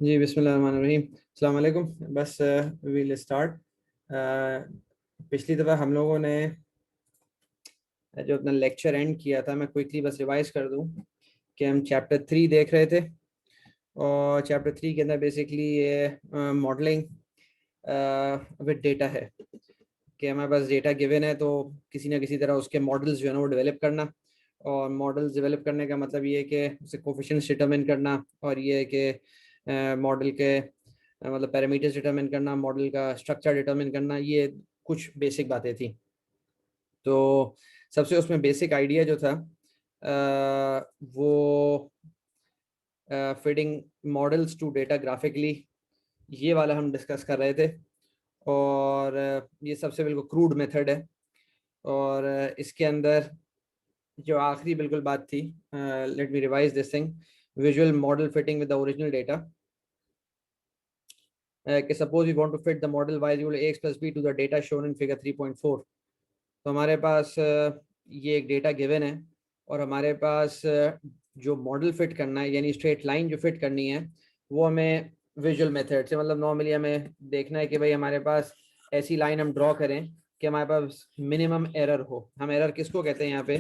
जी बिस्मिल्लाहिर्रहमानिर्रहीम। अस्सलाम वालेकुम। बस विल स्टार्ट। पिछली दफ़ा हम लोगों ने जो अपना लेक्चर एंड किया था, मैं क्विकली बस रिवाइज कर दूं कि हम चैप्टर 3 देख रहे थे। और चैप्टर 3 के अंदर बेसिकली ये मॉडलिंग विद डेटा है कि हमारे पास डेटा गिवन है, तो किसी ना किसी तरह उसके मॉडल्स जो है ना वो डेवलप करना। और मॉडल्स डेवलप करने का मतलब ये है कि उसे कोफिशिएंट्स डिटरमिन करना, और ये है कि मॉडल के मतलब पैरामीटर्स डिटरमिन करना, मॉडल का स्ट्रक्चर डिटरमिन करना। ये कुछ बेसिक बातें थी। तो सबसे उसमें बेसिक आइडिया जो था वो fitting models to data graphically, ये वाला हम डिस्कस कर रहे थे। और ये सबसे बिल्कुल क्रूड मेथड है। और इसके अंदर जो आखिरी बिल्कुल बात थी, let me revise this thing, visual model fitting with the original data. कि suppose we want to fit the model y equal ax plus b to the data shown in figure 3.4। तो हमारे पास ये एक डेटा गिवन है, और हमारे पास जो model fit करना है, यानी स्ट्रेट लाइन जो फिट करनी है, वो हमें विजुअल मेथड से, मतलब नॉर्मली हमें देखना है कि भाई हमारे पास ऐसी लाइन हम ड्रॉ करें कि हमारे पास मिनिमम एरर हो। हम एरर किसको कहते हैं यहाँ पे,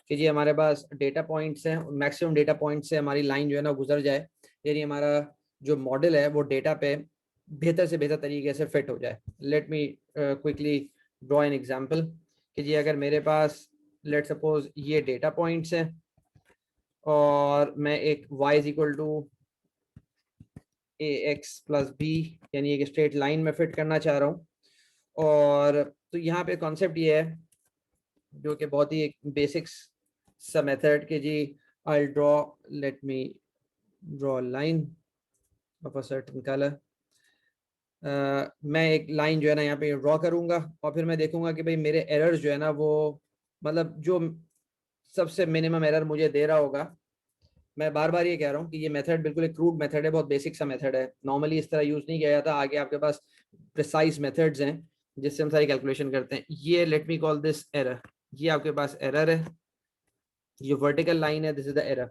कि जी हमारे पास डेटा पॉइंट्स हैं, मैक्सिमम डेटा पॉइंट से हमारी लाइन जो है ना गुजर जाए, यानी हमारा जो मॉडल है वो डेटा पे बेहतर से बेहतर तरीके से फिट हो जाए। Let me quickly draw an example कि जी अगर मेरे पास लेट सपोज ये डेटा पॉइंट्स हैं, और मैं एक y is equal to a x plus बी, यानी एक स्ट्रेट लाइन में फिट करना चाह रहा हूँ। और तो यहाँ पे कॉन्सेप्ट ये है, जो कि बहुत ही एक बेसिक्स सा मेथड कि जी I draw, let me draw line of a certain colour. मैं एक लाइन जो है ना यहाँ पे ड्रॉ करूंगा, और फिर मैं देखूंगा कि भाई मेरे एरर्स जो है ना वो, मतलब जो सबसे मिनिमम एरर मुझे दे रहा होगा। मैं बार बार ये कह रहा हूँ कि ये मेथड बिल्कुल एक क्रूड मेथड है, बहुत बेसिक सा मेथड है, नॉर्मली इस तरह यूज नहीं किया जाता। आगे आपके पास प्रिसाइज मेथड्स हैं जिससे हम सारी कैलकुलेशन करते हैं। ये let me call this error, ये आपके पास एरर है, ये वर्टिकल लाइन है, दिस इज द एरर।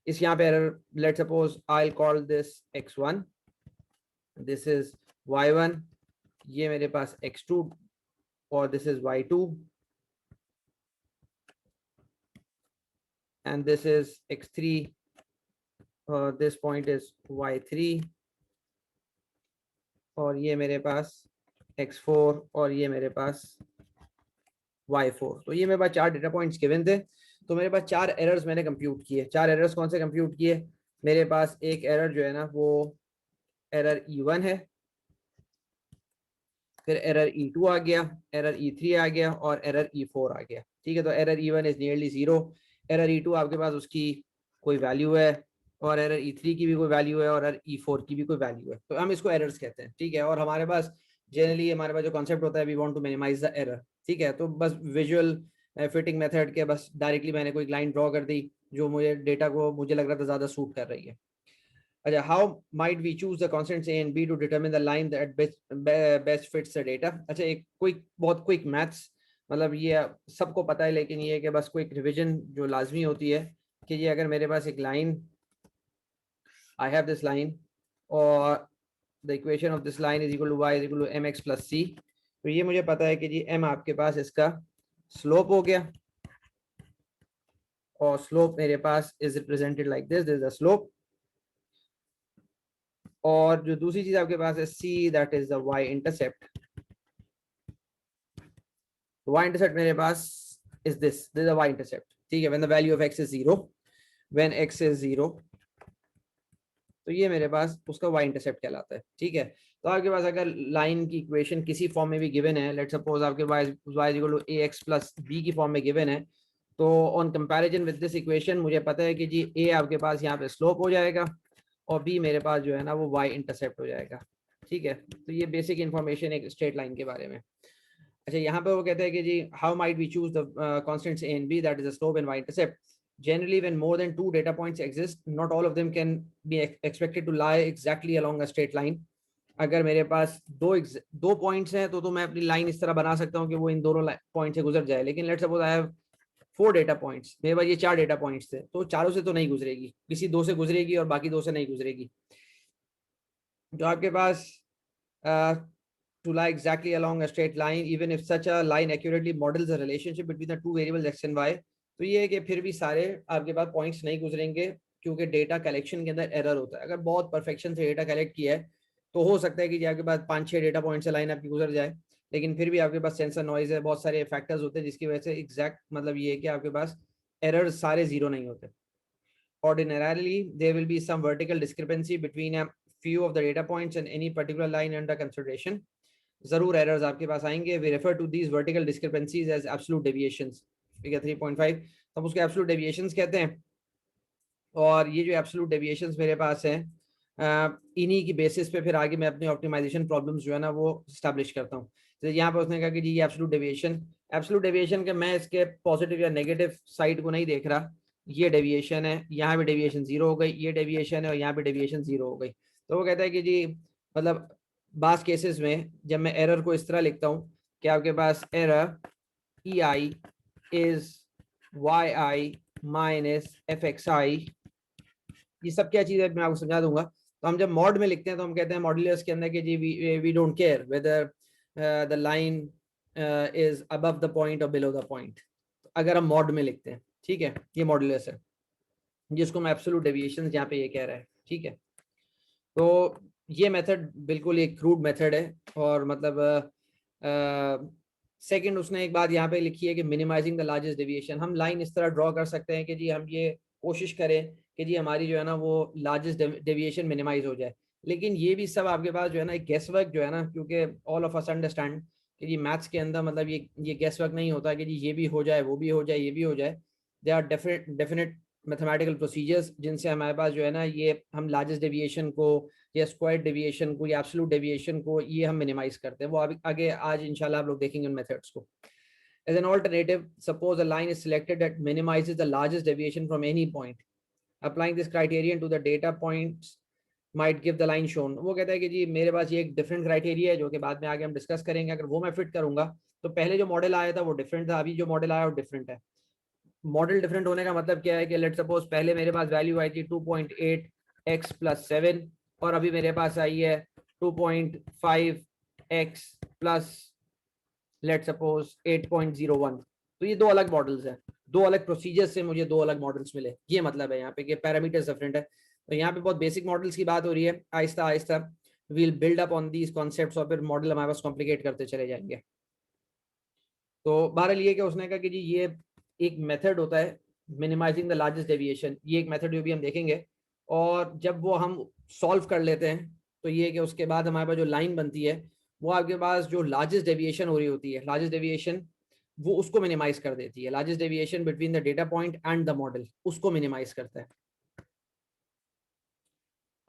इस यहाँ पे error, let suppose I call this x1, this is y1, ये मेरे पास x2, और this is y2, and this is x3, this point is y3, और ये मेरे पास x4, और ये मेरे पास y4। तो ये मेरे पास 4 डेटा पॉइंट्स गिवन थे। तो मेरे पास 4 एरर्स मैंने कंप्यूट किए। 4 एरर्स कौन से कंप्यूट किए? मेरे पास एक एरर जो है ना वो एरर E1 है, फिर एरर E2 आ गया, एरर E3 आ गया, और एरर E4 आ गया। ठीक है, तो error E1 is nearly 0, error E2 आपके पास उसकी कोई वैल्यू है, और एरर E3 की भी कोई वैल्यू है, और एरर E4 की भी कोई वैल्यू है। तो हम इसको एरर्स कहते हैं। ठीक है, और हमारे पास जनरली हमारे पास जो कॉन्सेप्ट होता है, we want to minimize the error. ठीक है, तो बस विजुअल फिटिंग मेथड के बस डायरेक्टली मैंने कोई लाइन ड्रॉ कर दी जो मुझे डेटा को मुझे लग रहा था ज़्यादा सूट कर रही है। अच्छा, how might we choose the constants a and b to determine the line that best fits the data? अच्छा, एक क्विक, बहुत क्विक मैथ्स, मतलब ये सबको पता है, लेकिन ये कि बस क्विक रिवीजन जो लाजमी होती है कि ये अगर मेरे पास एक line, I have this line, और the equation of this line is equal to y is equal to mx plus c। तो ये मुझे पता है कि जी m आपके पास इसका स्लोप हो गया, और स्लोप मेरे पास is represented like this is the slope. और जो दूसरी चीज आपके पास है c, that is the y intercept. y intercept मेरे पास is this is the y intercept। ठीक है, when the value of x is 0, when x is 0, तो ये मेरे पास उसका y इंटरसेप्ट कहलाता है। ठीक है, तो आपके पास अगर लाइन की इक्वेशन किसी फॉर्म में भी गिवन है, लेट सपोज आपके पास y equal to ax plus b की फॉर्म में गिवन है, तो on comparison with this equation मुझे पता है कि जी a आपके पास यहाँ पे स्लोप हो जाएगा, और b मेरे पास जो है ना वो y इंटरसेप्ट हो जाएगा। ठीक है, तो ये बेसिक इंफॉर्मेशन एक स्ट्रेट लाइन के बारे में। अच्छा, यहाँ पे वो कहते हैं कि जी how might we choose the constants a and b, that is the slope and y intercept. Generally, when more than 2 data points exist, not all of them can be expected to lie exactly along a straight line. अगर मेरे पास दो points हैं तो मैं अपनी line इस तरह बना सकता हूँ कि वो इन दोनों पॉइंट से गुजर जाए। लेकिन let's suppose I have 4 data points, मेरे पास ये 4 डेटा पॉइंट्स थे, तो चारों से तो नहीं गुजरेगी, किसी 2 से गुजरेगी और बाकी 2 से नहीं गुजरेगी। जो आपके पास to lie exactly along a straight line even if such a line accurately models a relationship between the two variables x and y, तो ये है कि फिर भी सारे आपके पास पॉइंट्स नहीं गुजरेंगे क्योंकि डेटा कलेक्शन के अंदर एरर होता है। अगर बहुत परफेक्शन से डेटा कलेक्ट किया है तो हो सकता है कि आपके पास 5-6 डेटा पॉइंट से लाइन आपकी गुजर जाए, लेकिन फिर भी आपके पास सेंसर नॉइज है, बहुत सारे फैक्टर्स होते हैं जिसकी वजह से एग्जैक्ट मतलब ये है कि आपके पास एरर सारे जीरो नहीं होते। Ordinarily, there will be some vertical discrepancy between a few of the data points and any particular line under consideration. जरूर एरर्स आपके पास आएंगे। We refer to these vertical discrepancies as absolute deviations. Figure 3.5 हम उसके absolute deviations कहते हैं। और ये जो एब्सोल्यूट डेविएशंस मेरे पास हैं इन्हीं की बेसिस पे फिर आगे मैं अपनी ऑप्टिमाइजेशन प्रॉब्लम्स जो है ना वो स्टैब्लिश करता हूँ। तो यहाँ पर उसने कहा कि जी ये एब्सोल्यूट डेविएशन के मैं इसके पॉजिटिव या नेगेटिव साइड को नहीं देख रहा, ये डेविएशन है, यहाँ पे डेविएशन जीरो हो गई, ये डेविएशन है और यहाँ पे डेविएशन जीरो हो गई। तो वो कहता है कि जी मतलब बास केसेस में जब मैं एरर को इस तरह लिखता हूँ कि आपके पास error E I is Y I minus F X I, ये सब क्या चीज है मैं आपको समझा दूंगा। तो हम जब मॉड में लिखते हैं तो हम कहते हैं मॉड्यूलस के अंदर कि जी we don't care whether the line is above the point और बिलो द पॉइंट, अगर हम मॉड में लिखते हैं। ठीक है, ये मॉड्यूलस है जिसको मैं एब्सोल्यूट डेविएशन यहाँ पे ये कह रहा है। ठीक है, तो ये मेथड बिल्कुल एक क्रूड मेथड है। और मतलब सेकंड उसने एक बात यहाँ पे लिखी है कि मिनिमाइजिंग द लार्जेस्ट डेविएशन। हम लाइन इस तरह ड्रॉ कर सकते हैं कि जी हम ये कोशिश करें कि जी हमारी जो है ना वो लार्जेस्ट डेविएशन मिनिमाइज हो जाए। लेकिन ये भी सब आपके पास जो है ना गेस वर्क जो है ना, क्योंकि ऑल ऑफ अस अंडरस्टैंड कि जी मैथ्स के अंदर मतलब ये गेस वर्क नहीं होता कि जी ये भी हो जाए वो भी हो जाए ये भी हो जाए। They are definite mathematical procedures जिनसे हमारे पास जो है ना ये हम लार्जेस्ट डेविएशन को या स्क्वायर डेविएशन को या एब्सोल्यूट डेविएशन को ये हम मिनिमाइज करते हैं। वो आगे आज इंशाल्लाह आप लोग देखेंगे उन मेथड्स को। As an alternative, suppose a line is selected that minimizes the largest deviation from any point. Applying this criterion to the data points might give the line shown. वो कहता है कि जी मेरे पास ये एक डिफरेंट क्राइटेरिया है जो कि बाद में आगे हम डिस्कस करेंगे। अगर वो मैं फिट करूंगा तो पहले जो मॉडल आया था वो डिफरेंट था, अभी जो मॉडल आया वो डिफरेंट है। मॉडल डिफरेंट होने का मतलब क्या है कि लेट सपोज पहले मेरे पास वैल्यू आई थी 2.8 x प्लस 7 और अभी मेरे पास आई है 2.5 x प्लस लेट सपोज 8.01। तो ये दो अलग मॉडल्स हैं, दो अलग प्रोसीजर्स से मुझे दो अलग मॉडल्स मिले। ये मतलब है यहाँ पे कि पैरामीटर्स डिफरेंट है। तो यहाँ पे बहुत बेसिक मॉडल्स की बात हो रही है। आहिस्ता आहिस्ता we'll build up on these concepts और फिर मॉडल हमारे पास कॉम्प्लिकेट करते चले जाएंगे। तो बहरहाल ये कि उसने कहा कि जी ये एक मेथड होता है मिनिमाइजिंग द लार्जेस्ट डेविएशन, ये एक मेथड जो भी हम देखेंगे। और जब वो हम सॉल्व कर लेते हैं तो ये कि उसके बाद हमारे पास जो लाइन बनती है वो आपके पास जो लार्जेस्ट डेविएशन हो रही होती है, लार्जेस्ट डेविएशन वो उसको मिनिमाइज कर देती है। Largest deviation between the data point and the model उसको मिनिमाइज करता है।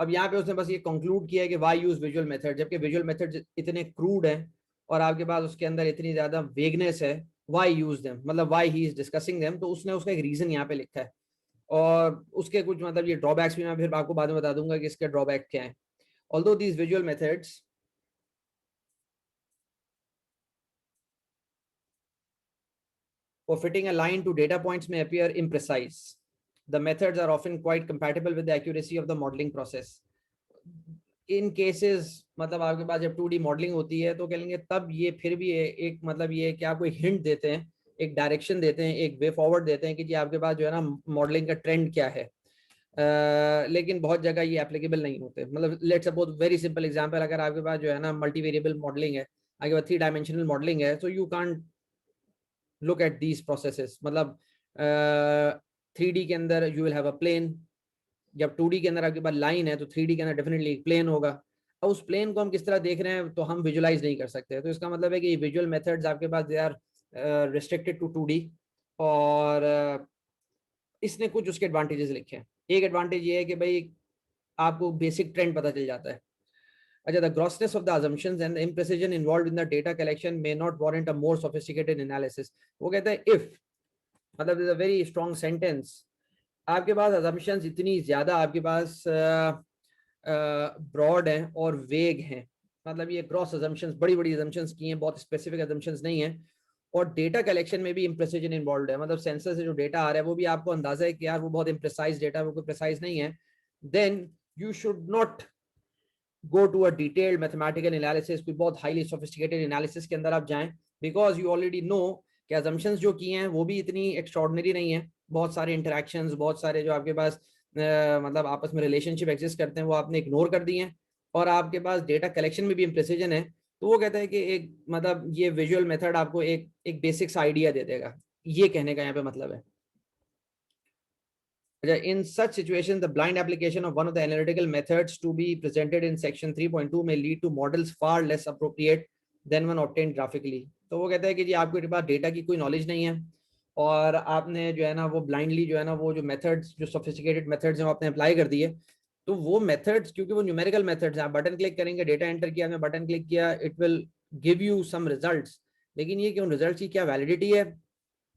अब यहाँ पे उसने बस ये कंक्लूड किया है कि वाई यूज विजुअल मेथड, जबकि विजुअल मेथड इतने क्रूड हैं और आपके पास उसके अंदर इतनी ज्यादा वेगनेस है। वाई यूज देम मतलब why he is discussing them, तो उसने उसका एक रीजन यहाँ पे लिखा है। और उसके कुछ मतलब ये ड्रॉबैक्स भी मैं फिर आपको बाद में बता दूंगा कि इसके ड्रॉबैक क्या है। Although these visual methods for fitting a line to data points may appear imprecise. The methods are often quite compatible with the accuracy of the modeling process. In cases मतलब आपके पास जब 2D मॉडलिंग होती है तो कह लेंगे तब ये फिर भी एक मतलब ये कि आपको एक हिंट देते हैं, एक डायरेक्शन देते हैं, एक वे फॉरवर्ड देते हैं कि जी आपके पास जो है ना मॉडलिंग का ट्रेंड क्या है। लेकिन बहुत जगह ये एप्लीकेबल नहीं होते। मतलब let's suppose very simple example, अगर आपके पास जो है ना मल्टी वेरिएबल मॉडलिंग है, आपके पास 3 डायमेंशनल मॉडलिंग है, तो you can't look at these processes. मतलब 3D के अंदर you will have a plane, जब 2D के अंदर आपके पास लाइन है तो 3D के अंदर डेफिनेटली प्लेन होगा। अब उस प्लेन को हम किस तरह देख रहे हैं तो हम विजुलाइज नहीं कर सकते। तो इसका मतलब है कि विजुअल मेथड्स आपके पास they are restricted to 2D। और इसने कुछ उसके एडवांटेजेस लिखे हैं। एक एडवांटेज ये है कि भाई आपको बेसिक ट्रेंड पता चल जाता है। अच्छा, the grossness of the assumptions and the imprecision involved in the data collection may not warrant a more sophisticated analysis. वो कहता है if मतलब is a very strong sentence, आपके पास assumptions इतनी ज्यादा आपके पास ब्रॉड हैं और वेग हैं। मतलब ये क्रॉस assumptions बड़ी बड़ी assumptions की हैं, बहुत स्पेसिफिक assumptions नहीं है। और डेटा कलेक्शन में भी इम्प्रेसिजन इन्वॉल्व है। मतलब सेंसर से जो डेटा आ रहा है वो भी आपको अंदाजा है कि यार वो बहुत इम्प्रेसाइज डेटा है, वो कोई प्रिसाइज नहीं है। Then you should not go to a detailed mathematical analysis, कोई बहुत हाईली सोफिस्टिकेटेड एनालिसिस के अंदर आप जाएं, बिकॉज यू ऑलरेडी नो कि assumptions जो किए हैं वो भी इतनी एक्स्ट्रॉर्डनरी नहीं है। बहुत सारे इंटरेक्शंस, बहुत सारे जो आपके पास मतलब आपस में रिलेशनशिप एग्जिस्ट करते हैं वो आपने इग्नोर कर दिए हैं, और आपके पास डेटा कलेक्शन में भी इम्प्रिसिजन है। तो वो कहता है कि एक मतलब ये विजुअल मेथड आपको एक एक बेसिक्स आइडिया दे देगा, ये कहने का यहाँ पे मतलब है। In such situations, the blind application of one of the analytical methods to be presented in section 3.2 may lead to models far less appropriate than one obtained graphically. तो वो कहता है कि जी आपके पास डेटा की कोई नॉलेज नहीं है और आपने जो है ना वो ब्लाइंडली जो है ना वो जो मेथड्स, जो सोफिस्टिकेटेड मेथड्स हैं वो आपने अप्लाई कर दिए। तो वो मेथड्स क्योंकि वो न्यूमेरिकल मेथड्स हैं, आप बटन क्लिक करेंगे, डेटा एंटर किया, आपने बटन क्लिक किया, it will give you some results, लेकिन ये कि उन रिजल्ट्स की क्या वैलिडिटी है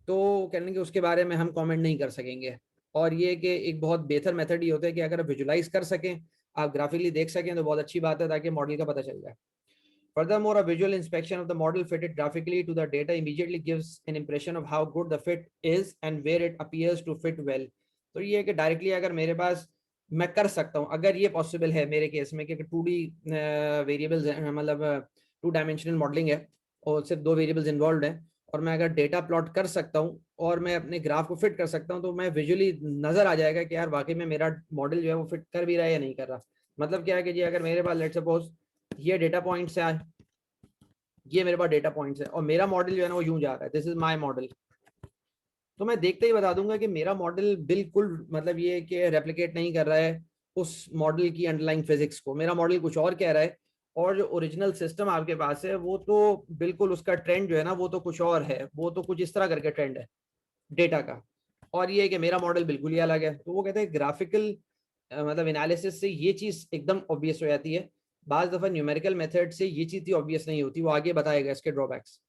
तो कहने के उसके बारे में हम कमेंट नहीं कर सकेंगे। और ये कि एक बहुत बेहतर मेथड ये होता है कि अगर आप विजुलाइज कर सकें, आप ग्राफिकली देख सकें तो बहुत अच्छी बात है, ताकि मॉडल का पता चल जाए। Furthermore, a visual inspection of the model fitted graphically to the data immediately gives an impression of how good the fit is and where it appears to fit well. तो ये है कि डायरेक्टली अगर मेरे पास, मैं कर सकता हूँ अगर ये पॉसिबल है मेरे केस में कि 2D वेरिएबल्स हैं, मतलब 2 डायमेंशनल मॉडलिंग है और सिर्फ 2 वेरिएबल्स इन्वॉल्व हैं, और मैं अगर डेटा प्लॉट कर सकता हूँ और मैं अपने ग्राफ को फिट कर सकता हूँ, तो मैं विजुअली नजर आ जाएगा कि यार वाकई में मेरा मॉडल जो है वो फिट कर भी रहा है या नहीं कर रहा। मतलब क्या है कि जी अगर मेरे पास लेट्स सपोज ये डेटा पॉइंट्स है, ये मेरे पास डेटा पॉइंट्स है और मेरा मॉडल जो है ना वो यूं जा रहा है, दिस इज माय मॉडल, तो मैं देखते ही बता दूंगा कि मेरा मॉडल बिल्कुल मतलब ये कि रेप्लिकेट नहीं कर रहा है उस मॉडल की अंडरलाइंग फिजिक्स को, मेरा मॉडल कुछ और कह रहा है, और जो ओरिजिनल सिस्टम आपके पास है वो तो बिल्कुल उसका ट्रेंड जो है ना वो तो कुछ और है, वो तो कुछ इस तरह करके ट्रेंड है डेटा का, और ये है कि मेरा मॉडल बिल्कुल ही अलग है। तो वो कहते हैं ग्राफिकल मतलब एनालिसिस से ये चीज एकदम ऑब्वियस हो जाती है, बाज दफा न्यूमेरिकल मेथड से ये चीज ऑब्वियस नहीं होती, वो आगे बताएगा इसके drawbacks.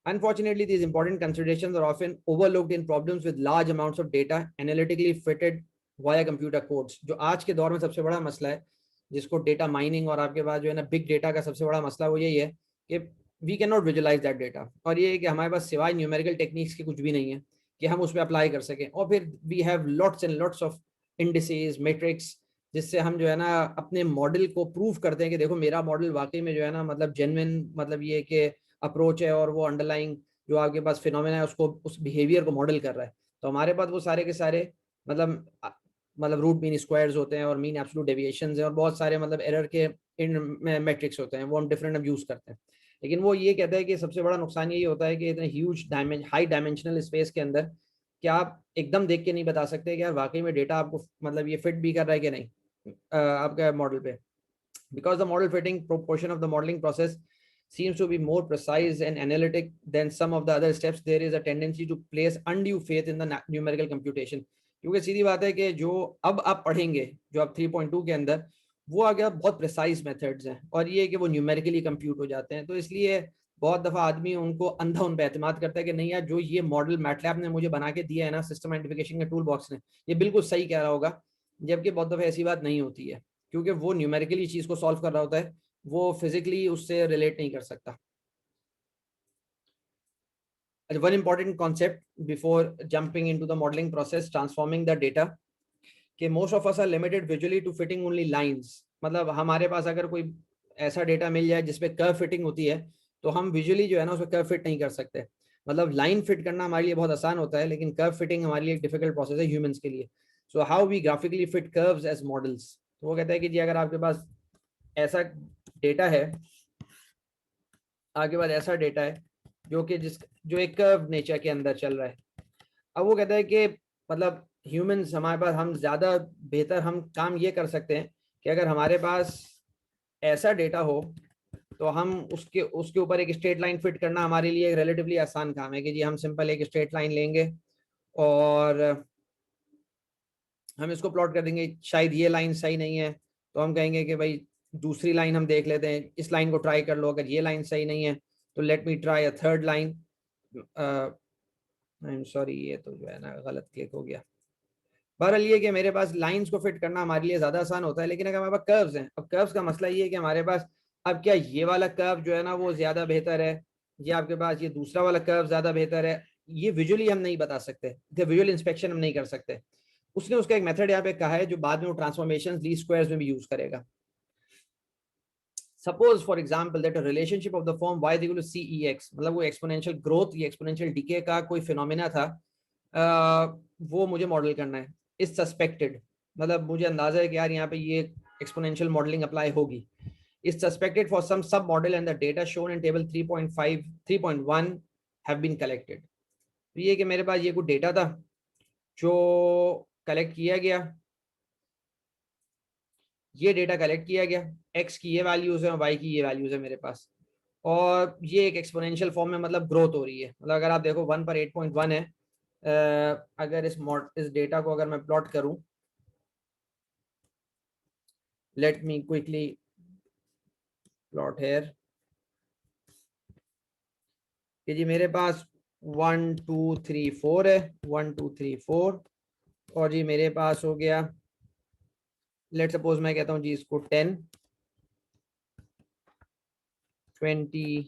Unfortunately, these important considerations are often overlooked in problems with large amounts of data analytically fitted via computer codes। जो आज के दौर में सबसे बड़ा मसला है, जिसको डेटा माइनिंग और आपके पास जो है ना बिग डेटा का सबसे बड़ा मसला वो यही है कि we can not visualize that data, और ये है कि हमारे पास सिवाय न्यूमेरिकल टेक्निक्स के कुछ भी नहीं है कि हम उस पर अप्लाई कर सकें, और फिर we have lots and lots of indices matrix, जिससे हम जो है ना अपने मॉडल को प्रूव करते हैं कि देखो मेरा मॉडल वाकई में जो है ना मतलब जेन्युइन मतलब ये कि अप्रोच है और वो अंडरलाइंग जो आपके पास फिनोमेना है उसको, उस बिहेवियर को मॉडल कर रहा है। तो हमारे पास वो सारे के सारे मतलब मतलब रूट मीन स्क्वायर्स होते हैं और मीन एब्सोल्यूट डेविएशंस हैं और बहुत सारे मतलब एरर के इन मैट्रिक्स होते हैं, वो हम डिफरेंट अब यूज करते हैं। लेकिन वो ये कहता है कि सबसे बड़ा नुकसान यही होता है कि इतने ह्यूज हाई डायमेंशनल स्पेस के अंदर कि आप एकदम देख के नहीं बता सकते कि यार वाकई में डेटा आपको मतलब ये फिट भी कर रहा है कि नहीं आपका मॉडल पे। Because the model fitting portion of the modeling process seems to be more precise and analytic than some of the other steps, there is a tendency to place undue faith in the numerical computation। क्योंकि सीधी बात है कि जो अब आप पढ़ेंगे, जो आप 3.2 के अंदर वो आगे बहुत प्रिसाइज मेथड्स हैं और ये कि वो न्यूमेरिकली कंप्यूट हो जाते हैं, तो इसलिए बहुत दफा आदमी उनको अंधा उन पर एतमाद करता है कि नहीं यार जो ये मॉडल मैटलैब ने मुझे बना के दिया है ना सिस्टम आइडेंटिफिकेशन के टूल बॉक्स ने, ये बिल्कुल सही कह रहा होगा, जबकि बहुत दफा ऐसी बात नहीं होती है, क्योंकि वो न्यूमेरिकली चीज को सॉल्व कर रहा होता है, वो फिजिकली उससे रिलेट नहीं कर सकता। One important concept before jumping into the modeling process transforming the data, कि most of us are limited visually to fitting only lines। मतलब हमारे पास अगर कोई ऐसा डेटा मिल जाए जिसपे कर्व फिटिंग होती है तो हम विजुअली जो है ना उसमें कर्व फिट नहीं कर सकते। मतलब लाइन फिट करना हमारे लिए बहुत आसान होता है, लेकिन कर्व फिटिंग हमारे लिए एक डिफिकल्ट प्रोसेस है ह्यूमंस के लिए। So how we graphically fit curves as models. तो वो कहता है कि जी अगर आपके पास ऐसा डेटा है, आपके पास ऐसा डेटा है जो कि जो एक कर्व नेचर के अंदर चल रहा है, अब वो कहता है कि मतलब ह्यूमंस हमारे पास हम ज्यादा बेहतर हम काम ये कर सकते हैं कि अगर हमारे पास ऐसा डेटा हो तो हम उसके उसके ऊपर एक स्ट्रेट लाइन फिट करना हमारे लिए एक रिलेटिवली आसान काम है कि जी हम सिंपल एक स्ट्रेट लाइन लेंगे और हम इसको प्लॉट कर देंगे, शायद ये लाइन सही नहीं है तो हम कहेंगे कि भाई दूसरी लाइन हम देख लेते हैं, इस लाइन को ट्राई कर लो, अगर ये लाइन सही नहीं है तो let me try a third line. I am sorry ये तो जो है ना गलत क्लिक हो गया। बहरहाल ये कि मेरे पास लाइंस को फिट करना हमारे लिए ज्यादा आसान होता है, लेकिन अगर हमारे पास कर्व्स हैं, अब कर्व्स का मसला ये है कि हमारे पास अब क्या ये वाला कर्व जो है ना वो ज्यादा बेहतर है या आपके पास ये दूसरा वाला कर्व ज्यादा बेहतर है, ये विजुअली हम नहीं बता सकते, विजुअल इंस्पेक्शन हम नहीं कर सकते। उसने उसका एक मेथड यहाँ पे कहा है जो बाद में वो ट्रांसफॉर्मेशन ली स्क्वायर्स में भी यूज करेगा। Suppose for example that a relationship of the form y equal to CEX, मतलब वो एक्सपोनेंशियल ग्रोथ या एक्सपोनेंशियल डिके का कोई फिनोमेना था, वो मुझे मॉडल करना है इस सस्पेक्टेड, मतलब मुझे अंदाजा है कि यार यहाँ पे ये एक्सपोनेंशियल मॉडलिंग अप्लाई होगी, is suspected for some sub model and the data shown in table 3.5 3.1 have been collected। तो ये कि मेरे पास ये कुछ डेटा था जो कलेक्ट किया गया, ये डेटा कलेक्ट किया गया, x की ये वैल्यूज है और y की ये वैल्यूज है मेरे पास, और ये एक एक्सपोनेंशियल फॉर्म में मतलब ग्रोथ हो रही है, मतलब अगर आप देखो 1 पर 8.1 है। अगर इस डेटा को अगर मैं प्लॉट करूं, let me quickly plot here, कि जी मेरे पास 1 2 3 4 है, 1 2 3 4, और जी मेरे पास हो गया, लेट सपोज मैं कहता हूँ जी इसको 10 20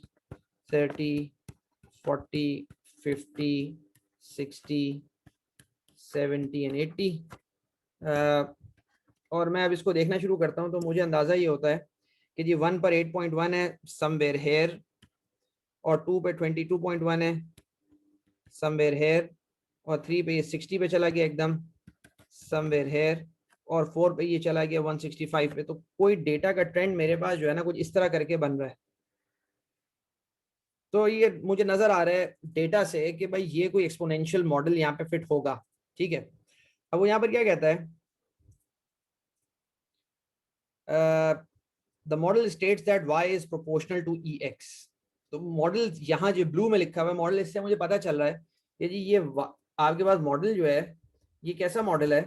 30 40 50 60 70 एंड 80। और मैं अब इसको देखना शुरू करता हूँ तो मुझे अंदाजा ये होता है कि जी 1 पर 8.1 है समवेयर हेयर, और 2 पे 22.1 है समवेयर हेयर, और 3 पे ये 60 पे चला गया एकदम समवेयर हेयर, और 4 पे ये चला गया 165 पे। तो कोई डेटा का ट्रेंड मेरे पास जो है ना कुछ इस तरह करके बन रहा है। तो ये मुझे नजर आ रहा है डेटा से कि भाई ये कोई एक्सपोनेंशियल मॉडल यहाँ पे फिट होगा, ठीक है। अब वो यहाँ पर क्या कहता है, the model states that y is proportional to ex। तो मॉडल यहाँ जो ब्लू में लिखा हुआ है मॉडल, इससे मुझे पता चल रहा है कि जी ये आपके पास मॉडल जो है ये कैसा मॉडल है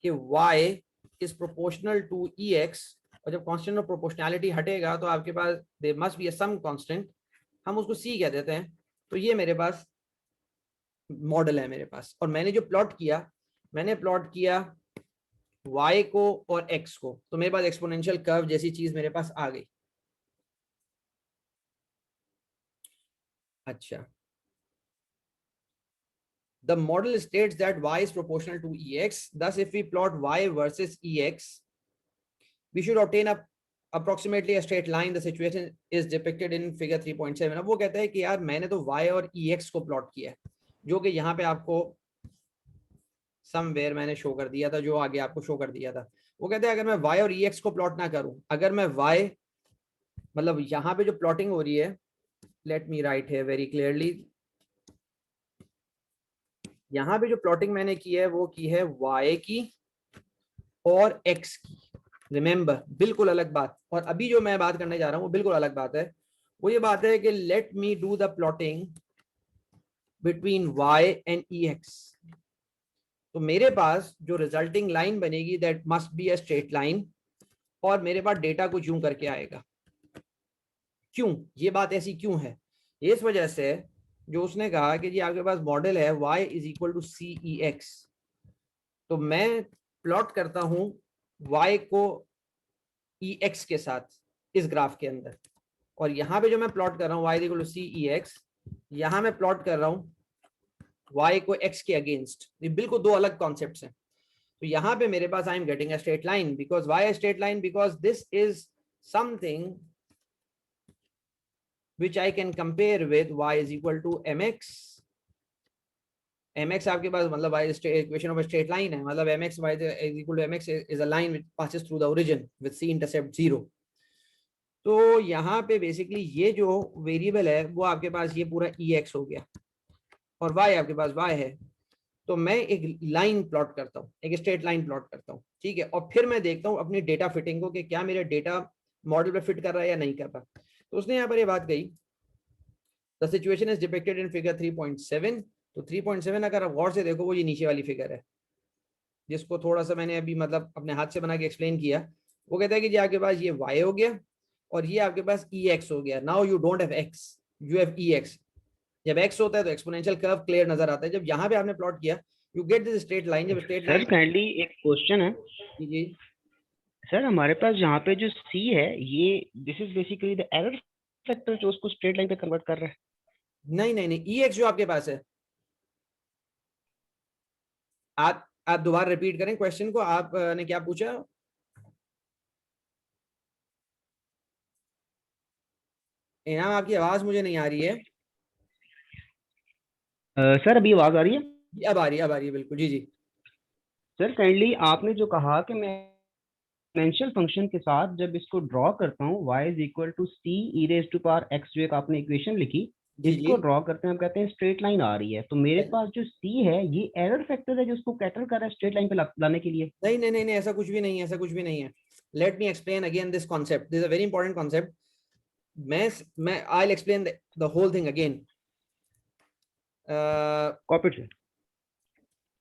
कि y is proportional to ex, और जब कांस्टेंट ऑफ प्रोपोर्शनैलिटी हटेगा तो आपके पास there must be some constant, हम उसको c कह देते हैं। तो ये मेरे पास मॉडल है मेरे पास, और मैंने जो प्लॉट किया, मैंने प्लॉट किया y को और x को, तो मेरे पास एक्सपोनेंशियल कर्व जैसी चीज मेरे पास आ गई। अच्छा, the model states that y is proportional to ex, thus if we plot y versus ex we should obtain a approximately a straight line, the situation is depicted in figure 3.7। अब वो कहता है कि यार मैंने तो y और ex को प्लॉट किया है, जो कि यहाँ पे आपको समवेयर मैंने शो कर दिया था, जो आगे आपको शो कर दिया था। वो कहते हैं अगर मैं y और ex को प्लॉट ना करूं, अगर मैं y मतलब यहाँ पे जो प्लॉटिंग हो रही है, लेट मी राइट है वेरी क्लियरली, यहाँ पे जो प्लॉटिंग मैंने की है वो की है y की और x की, रिमेंबर बिल्कुल अलग बात। और अभी जो मैं बात करने जा रहा हूँ वो बिल्कुल अलग बात है, वो ये बात है कि late me do the plotting between y and ex। तो मेरे पास जो रिजल्टिंग लाइन बनेगी that must be a straight line, और मेरे पास डेटा कुछ यूं करके आएगा। क्यों ये बात ऐसी क्यों है, इस वजह से जो उसने कहा कि जी आपके पास मॉडल है y is equal to CEX, तो मैं प्लॉट करता हूं y को ex के साथ इस ग्राफ के अंदर, और यहाँ पे जो मैं प्लॉट कर रहा हूँ y इक्वल टू CEX, यहाँ मैं प्लॉट कर रहा हूँ y को x के अगेंस्ट। ये बिल्कुल दो अलग कॉन्सेप्ट्स हैं। तो यहाँ पे मेरे पास I am getting a straight line, because why a straight line, because this is something which I can compare with y is equal to mx। mx आपके पास मतलब y equation of a straight line है, मतलब mx y is equal to mx is a line which passes through the origin with c intercept 0। तो यहाँ पे basically ये जो variable है वो आपके पास ये पूरा ex हो गया, और y आपके पास y है। तो मैं एक लाइन प्लॉट करता हूँ, एक स्ट्रेट लाइन प्लॉट करता हूँ, ठीक है, और फिर मैं देखता हूँ अपनी डेटा फिटिंग को कि क्या मेरा डेटा मॉडल पे फिट कर रहा है या नहीं कर रहा। तो उसने यहाँ पर ये बात कही, the situation is depicted in figure 3.7। तो 3.7 अगर आप गौर से देखो वो ये नीचे वाली फिगर है, जिसको थोड़ा सा मैंने अभी मतलब अपने हाथ से बना के एक्सप्लेन किया। वो कहता है कि जी आपके पास ये y हो गया और ये आपके पास ex हो गया। Now you don't have x, you have ex। जब x होता है तो एक्सपोनेंशियल कर्व क्लियर नजर आता है। जब यहाँ पे आपने प्लॉट किया you get this straight line. जब स्ट्रेट सर लाइन, काइंडली एक क्वेश्चन है जी सर, हमारे पास यहाँ पे जो सी है ये this is basically the error factor जो उसको स्ट्रेट लाइन पे कन्वर्ट कर रहा है। नहीं नहीं नहीं, ex जो आपके पास है, आप दोबारा रिपीट करें क्वेश्चन को, आप ने क्या पूछा। इनाम आपकी आवाज मुझे नहीं आ रही है। सर अभी आवाज आ रही है? जी, अब आ रही है, अब आ रही है, बिल्कुल, जी जी। सर काइंडली आपने जो कहा कि मैं एक्सपोनेंशियल फंक्शन के साथ जब इसको ड्रॉ करता हूँ y is equal to C e raise to power x, जो एक आपने इक्वेशन लिखी, जी जी। इसको ड्रॉ करते हैं हम कहते हैं स्ट्रेट लाइन आ रही है, तो मेरे पास जो c है ये एरर फैक्टर है जो उसको कैटर कर रहा है स्ट्रेट लाइन पे लाने के लिए। नहीं नहीं नहीं नहीं, ऐसा कुछ भी नहीं है, ऐसा कुछ भी नहीं है। Let me explain again this concept, this a very important concept. मैं I will explain the whole thing again. Copy से।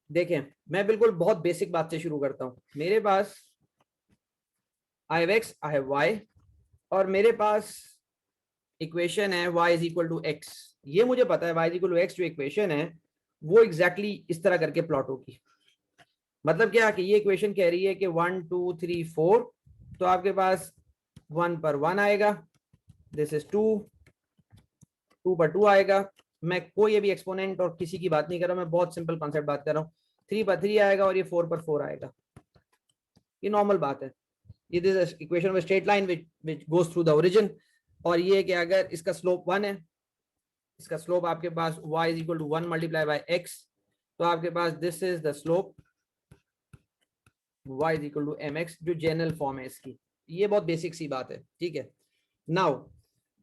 देखें, मैं बिल्कुल बहुत बेसिक बात से शुरू करता हूँ। मेरे पास I have X, I have Y, और मेरे पास इक्वेशन है y is equal to X. ये मुझे पता है y is equal to X जो इक्वेशन है वो एग्जैक्टली इस तरह करके प्लॉट होगी। मतलब क्या कि ये इक्वेशन कह रही है कि 1 2 3 4, तो आपके पास 1 पर 1 आएगा, दिस इज 2, 2 पर 2 आएगा। मैं कोई अभी एक्सपोनेंट और किसी की बात नहीं कर रहा, मैं बहुत सिंपल कॉन्सेप्ट बात कर रहा हूँ। 3 पर 3 आएगा और ये 4 पर 4 आएगा। ये नॉर्मल बात है। ये this equation of straight line which goes through the origin. और ये कि अगर इसका स्लोप 1 है, इसका स्लोप आपके पास y is equal to 1 multiply by x, तो आपके पास this is the slope y is equal to mx, जो जनरल फॉर्म है इसकी। ये बहुत बेसिक सी बात है, ठीक है। नाउ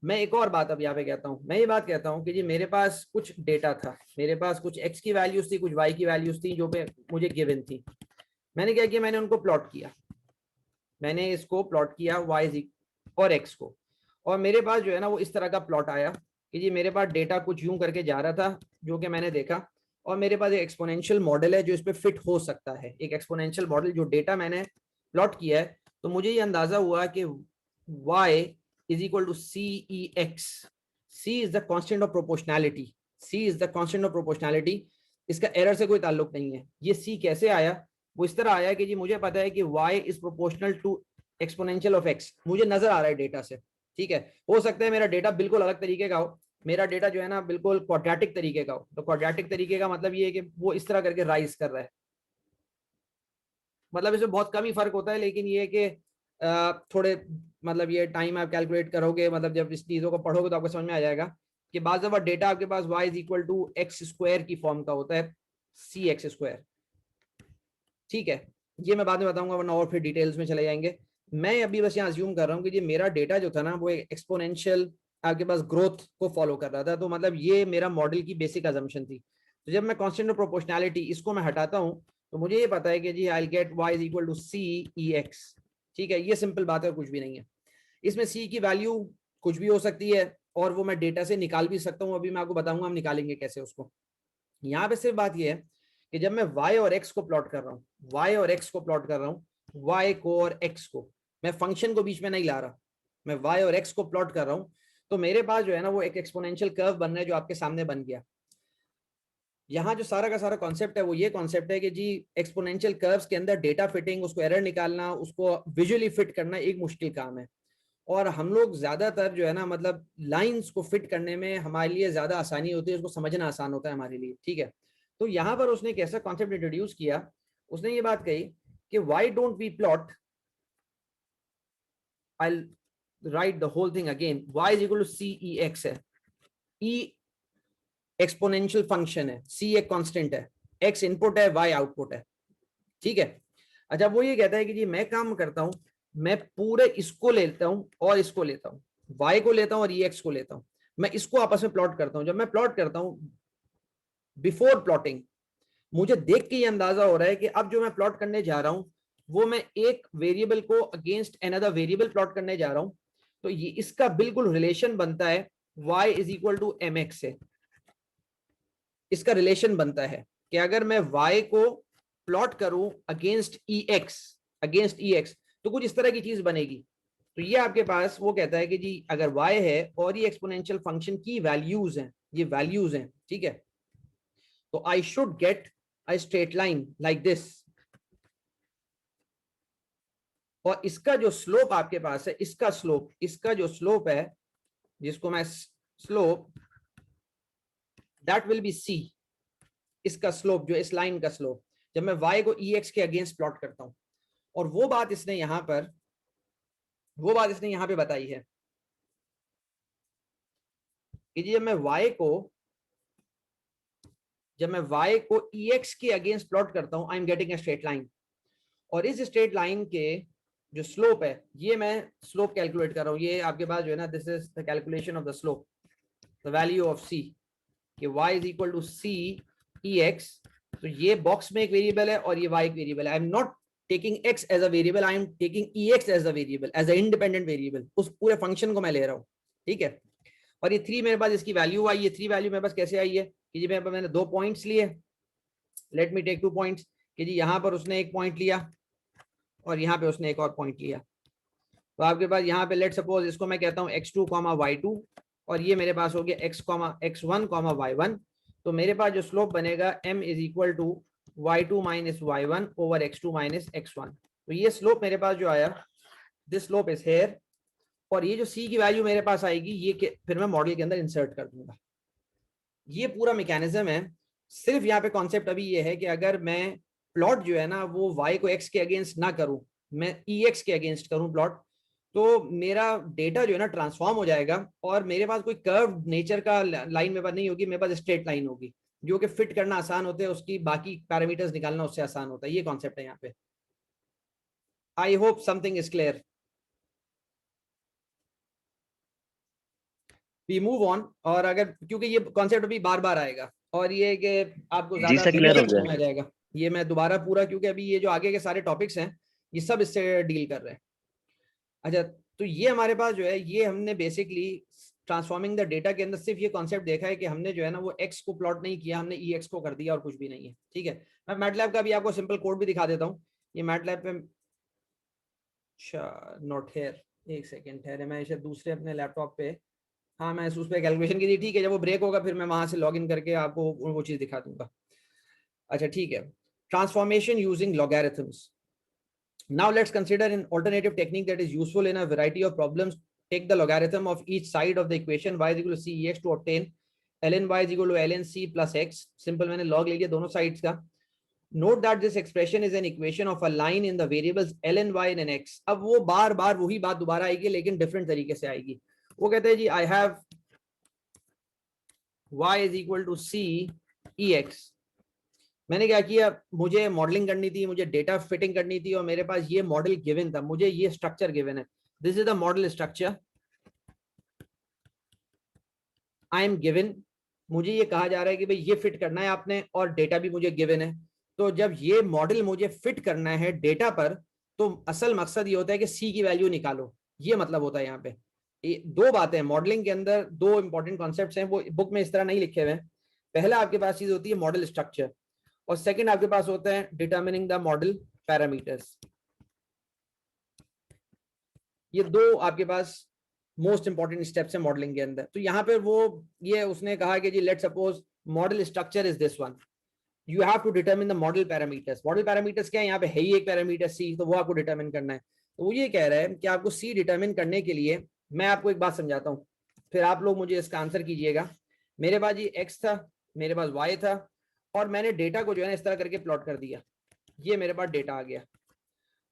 मैं एक और बात अब यहाँ पे कहता हूँ। मैं ये बात कहता हूँ कि जी मेरे पास कुछ डेटा था, मेरे पास कुछ x की वैल्यूज थी, कुछ y की वैल्यूज थी जो पे मुझे गिवन थी। मैंने क्या किया, मैंने उनको प्लॉट किया, मैंने इसको प्लॉट किया y और x को, और मेरे पास जो है ना वो इस तरह का प्लॉट आया कि जी मेरे पास डेटा कुछ यूं करके जा रहा था जो कि मैंने देखा, और मेरे पास एक एक्सपोनेंशियल मॉडल है जो इस पे फिट हो सकता है। एक एक्सपोनेंशियल मॉडल जो डेटा मैंने प्लॉट किया है, तो मुझे ये अंदाजा हुआ कि y is equal to C E x. C is the constant of proportionality, c is the constant of proportionality. इसका एरर से कोई ताल्लुक नहीं है। ये सी कैसे आया, वो इस तरह आया कि जी मुझे पता है कि y is proportional to exponential of x, मुझे नजर आ रहा है डेटा से, ठीक है। हो सकता है मेरा डेटा बिल्कुल अलग तरीके का हो, मेरा डेटा जो है ना बिल्कुल क्वाड्रेटिक तरीके का हो। तो क्वाड्रेटिक तरीके का मतलब ये है कि वो इस तरह करके राइज कर रहा है, मतलब इसमें बहुत कम ही फर्क होता है, लेकिन ये है कि थोड़े मतलब ये टाइम आप कैलकुलेट करोगे, मतलब जब इस चीजों को पढ़ोगे तो आपको समझ में आ जाएगा कि बाज़ दफा डेटा आपके पास y is equal to x square की फॉर्म का होता है, सी एक्स स्क्वायर, ठीक है। ये मैं बाद में बताऊंगा, वरना और फिर डिटेल्स में चले जाएंगे। मैं अभी बस यहाँ अज्यूम कर रहा हूँ कि ये मेरा डेटा जो था ना वो एक एक्सपोनेंशियल आपके पास ग्रोथ को फॉलो कर रहा था, तो मतलब ये मेरा मॉडल की बेसिक अजम्पशन थी। तो जब मैं कांस्टेंट ऑफ प्रोपोर्शनैलिटी इसको मैं हटाता हूँ, तो मुझे ये पता है कि जी I get y is equal to C E X, ठीक है। ये सिंपल बात है, कुछ भी नहीं है इसमें। सी की वैल्यू कुछ भी हो सकती है, और वो मैं डेटा से निकाल भी सकता हूँ, अभी मैं आपको बताऊंगा हम निकालेंगे कैसे उसको। यहाँ पे सिर्फ बात ये है कि जब मैं y और x को प्लॉट कर रहा हूँ, y और x को प्लॉट कर रहा हूँ, y को और x को, मैं फंक्शन को बीच में नहीं ला रहा, मैं y और x को प्लॉट कर रहा हूँ, तो मेरे पास जो है ना वो एक एक्सपोनेंशियल कर्व बन रहा है जो आपके सामने बन गया। यहाँ जो सारा का सारा कॉन्सेप्ट है वो ये कॉन्सेप्ट है कि जी एक्सपोनेंशियल कर्व्स के अंदर डेटा फिटिंग, उसको एरर निकालना, उसको विजुअली फिट करना एक मुश्किल काम है। और हम लोग ज्यादातर जो है ना मतलब लाइंस को फिट करने में हमारे लिए ज्यादा आसानी होती है, उसको समझना आसान होता है हमारे लिए, ठीक है। तो यहाँ पर उसने एक ऐसा कॉन्सेप्ट इंट्रोड्यूस किया, उसने ये बात कही कि why don't we plot, I write the whole thing again, y is equal to C E x है, e एक्सपोनेंशियल फंक्शन है, c एक कांस्टेंट है, x इनपुट है, y आउटपुट है, ठीक है। अच्छा, वो ये कहता है कि जी मैं काम करता हूं, मैं पूरे इसको लेता हूं और इसको लेता हूं, y को लेता हूं और एक्स को लेता हूं, मैं इसको आपस में प्लॉट करता हूं। जब मैं प्लॉट करता हूं, बिफोर प्लॉटिंग मुझे देख के ये अंदाजा हो रहा है कि अब जो मैं प्लॉट करने जा रहा हूं वो मैं एक वेरिएबल को अगेंस्ट अनदर वेरिएबल प्लॉट करने जा रहा हूं, तो ये इसका बिल्कुल रिलेशन बनता है y is equal to m x से। इसका रिलेशन बनता है कि अगर मैं y को प्लॉट करूं अगेंस्ट ई एक्स, तो कुछ इस तरह की चीज बनेगी। तो ये आपके पास वो कहता है कि जी अगर y है और ये एक्सपोनेंशियल फंक्शन की वैल्यूज हैं, ये वैल्यूज हैं, ठीक है, तो I should get a straight line like this. और इसका जो स्लोप आपके पास है, इसका जो स्लोप है, जिसको मैं slope, that will be c. इसका स्लोप जो इस लाइन का स्लोप, जब मैं y को ई एक्स के अगेंस्ट प्लॉट करता हूं, और वो बात इसने यहां पे बताई है कि जब मैं y को ex के अगेंस्ट प्लॉट करता हूं, आई am getting a straight line, और इस स्ट्रेट लाइन के जो स्लोप है, ये मैं स्लोप कैलकुलेट कर रहा हूं, ये आपके पास जो है ना, this is the calculation of the slope, the value of c, कि y is equal to c ex। तो ये बॉक्स में एक वेरिएबल है और ये y एक वेरिएबल है। I am not taking x as a variable, I am taking ex as a variable, as an independent variable, उस पूरे फंक्शन को मैं ले रहा हूँ, ठीक है। और ये 3 मेरे पास इसकी वैल्यू आई, ये 3 वैल्यू मेरे पास कैसे आई है कि जी मैंने 2 पॉइंट्स लिए, लेट मी टेक 2 पॉइंट्स, कि जी यहाँ पर उसने एक पॉइंट लिया और यहाँ पे उसने एक और पॉइंट लिया। तो आपके पास यहाँ पे लेट सपोज इसको मैं कहता हूँ x2, y2, और ये मेरे पास हो गया x1, y1। तो मेरे पास जो स्लोप बनेगा m is equal to y2 minus y1 over x2 minus x1। तो ये स्लोप मेरे पास जो आया, दिस स्लोप इज हेयर, और ये जो c की वैल्यू मेरे पास आएगी, ये फिर मैं मॉडल के अंदर इंसर्ट कर दूंगा। ये पूरा मैकेनिज्म है। सिर्फ यहाँ पे कॉन्सेप्ट अभी ये है कि अगर मैं प्लॉट जो है ना वो y को x के अगेंस्ट ना करूं, मैं ex के अगेंस्ट करूं प्लॉट, तो मेरा डेटा जो है ना ट्रांसफॉर्म हो जाएगा, और मेरे पास कोई कर्व नेचर का लाइन मेरे पास नहीं होगी, मेरे पास स्ट्रेट लाइन होगी, जो कि फिट करना आसान होता है, उसकी बाकी पैरामीटर्स निकालना उससे आसान होता है। ये कॉन्सेप्ट है यहाँ पे। I hope something is clear. We move on. और अगर, क्योंकि ये कॉन्सेप्ट अभी बार बार आएगा और ये कि आपको जी ज्यादा सर, क्लियर हो समझ गया। आ जाएगा, ये मैं दोबारा पूरा, क्योंकि अभी ये जो आगे के सारे टॉपिक्स हैं ये सब इससे डील कर रहे हैं। अच्छा, तो ये हमारे पास जो है, ये हमने बेसिकली ट्रांसफॉर्मिंग द डेटा के अंदर सिर्फ ये कॉन्सेप्ट देखा है कि हमने जो है ना वो एक्स को प्लॉट नहीं किया, हमने ई एक्स को कर दिया और कुछ भी नहीं है, ठीक है। मैं मैटलैब का भी आपको सिंपल कोड भी दिखा देता हूँ। ये मैटलैब पे, अच्छा नॉट हेयर, एक सेकेंड ठहरे, मैं इसे दूसरे अपने लैपटॉप पे, हाँ मैं उस पर कैलकुलेशन की थी, ठीक है। जब वो ब्रेक होगा फिर मैं वहां से लॉग इन करके आपको वो चीज दिखा दूंगा। अच्छा ठीक है, transformation using logarithms. Now let's consider an alternative technique that is useful in a variety of problems. Take the logarithm of each side of the equation y is equal to c ex to obtain ln y is equal to ln c plus x. Simple, मैंने log ले लिया दोनों sides का. Note that this expression is an equation of a line in the variables ln y and x. अब वो बार बार वही बात दोबारा आएगी, लेकिन different तरीके से आएगी. वो कहते हैं जी I have y is equal to c ex. मैंने क्या किया, मुझे मॉडलिंग करनी थी, मुझे डेटा फिटिंग करनी थी, और मेरे पास ये मॉडल गिवन था, मुझे ये स्ट्रक्चर गिवन है, this is the model structure I am given. मुझे ये कहा जा रहा है कि भाई ये फिट करना है आपने, और डेटा भी मुझे गिवन है। तो जब ये मॉडल मुझे फिट करना है डेटा पर, तो असल मकसद ये होता है कि सी की वैल्यू निकालो, ये मतलब होता है यहाँ पे। दो बातें मॉडलिंग के अंदर, दो इंपॉर्टेंट कॉन्सेप्ट्स हैं, वो बुक में इस तरह नहीं लिखे हुए हैं। पहला आपके पास चीज होती है मॉडल स्ट्रक्चर, और सेकंड आपके पास होता है डिटरमिनिंग द मॉडल पैरामीटर्स। ये दो आपके पास मोस्ट इंपॉर्टेंट स्टेप्स है मॉडलिंग के अंदर। तो यहाँ पे वो ये उसने कहा कि जी let suppose model structure is this one, you have to determine the model parameters. Model parameters क्या है, यहाँ पे है ही एक पैरामीटर सी, तो वो आपको डिटरमिन करना है। तो वो ये कह रहा है कि आपको सी डिटरमिन करने के लिए, मैं आपको एक बात समझाता हूँ, फिर आप लोग मुझे इसका आंसर कीजिएगा। मेरे पास ये एक्स था, मेरे पास वाई था, और मैंने डेटा को जो है ना इस तरह करके प्लॉट कर दिया, ये मेरे पास डेटा आ गया।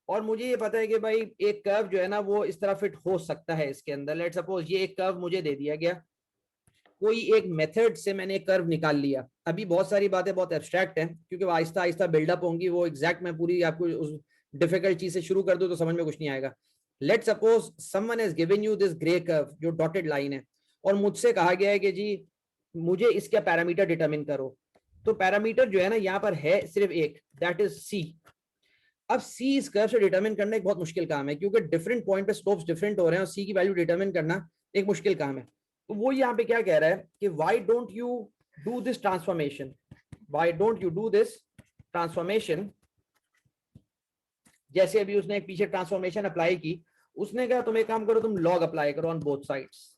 और मुझे ये पता है कि भाई एक कर्व जो है ना वो इस तरह फिट हो सकता है इसके अंदर। लेट सपोज ये एक कर्व मुझे दे दिया गया, कोई एक मेथड से मैंने एक कर्व निकाल लिया। अभी बहुत सारी बातें बहुत एब्स्ट्रैक्ट हैं, क्योंकि वो आहिस्ता आहिस्ता बिल्डअप होंगी, वो एग्जैक्ट मैं पूरी आपको उस डिफिकल्ट चीज से शुरू कर दूं तो समझ में कुछ नहीं आएगा। Let suppose someone has given you this grey curve, जो डॉटेड लाइन है, और मुझसे कहा गया है कि जी मुझे इसका पैरामीटर डिटरमिन करो। तो पैरामीटर जो है ना यहाँ पर है सिर्फ एक, दैट इज सी। अब सी इस कर्व से डिटरमिन करना एक बहुत मुश्किल काम है, क्योंकि डिफरेंट पॉइंट पे स्लोप्स डिफरेंट हो रहे हैं, और सी की वैल्यू डिटरमिन करना एक मुश्किल काम है। तो वो यहाँ पे क्या कह रहा है कि why don't you do this transformation, why don't you do this transformation. जैसे अभी उसने एक पीछे ट्रांसफॉर्मेशन अप्लाई की, उसने कहा तुम एक काम करो, तुम लॉग अप्लाई करो ऑन बोथ साइड्स।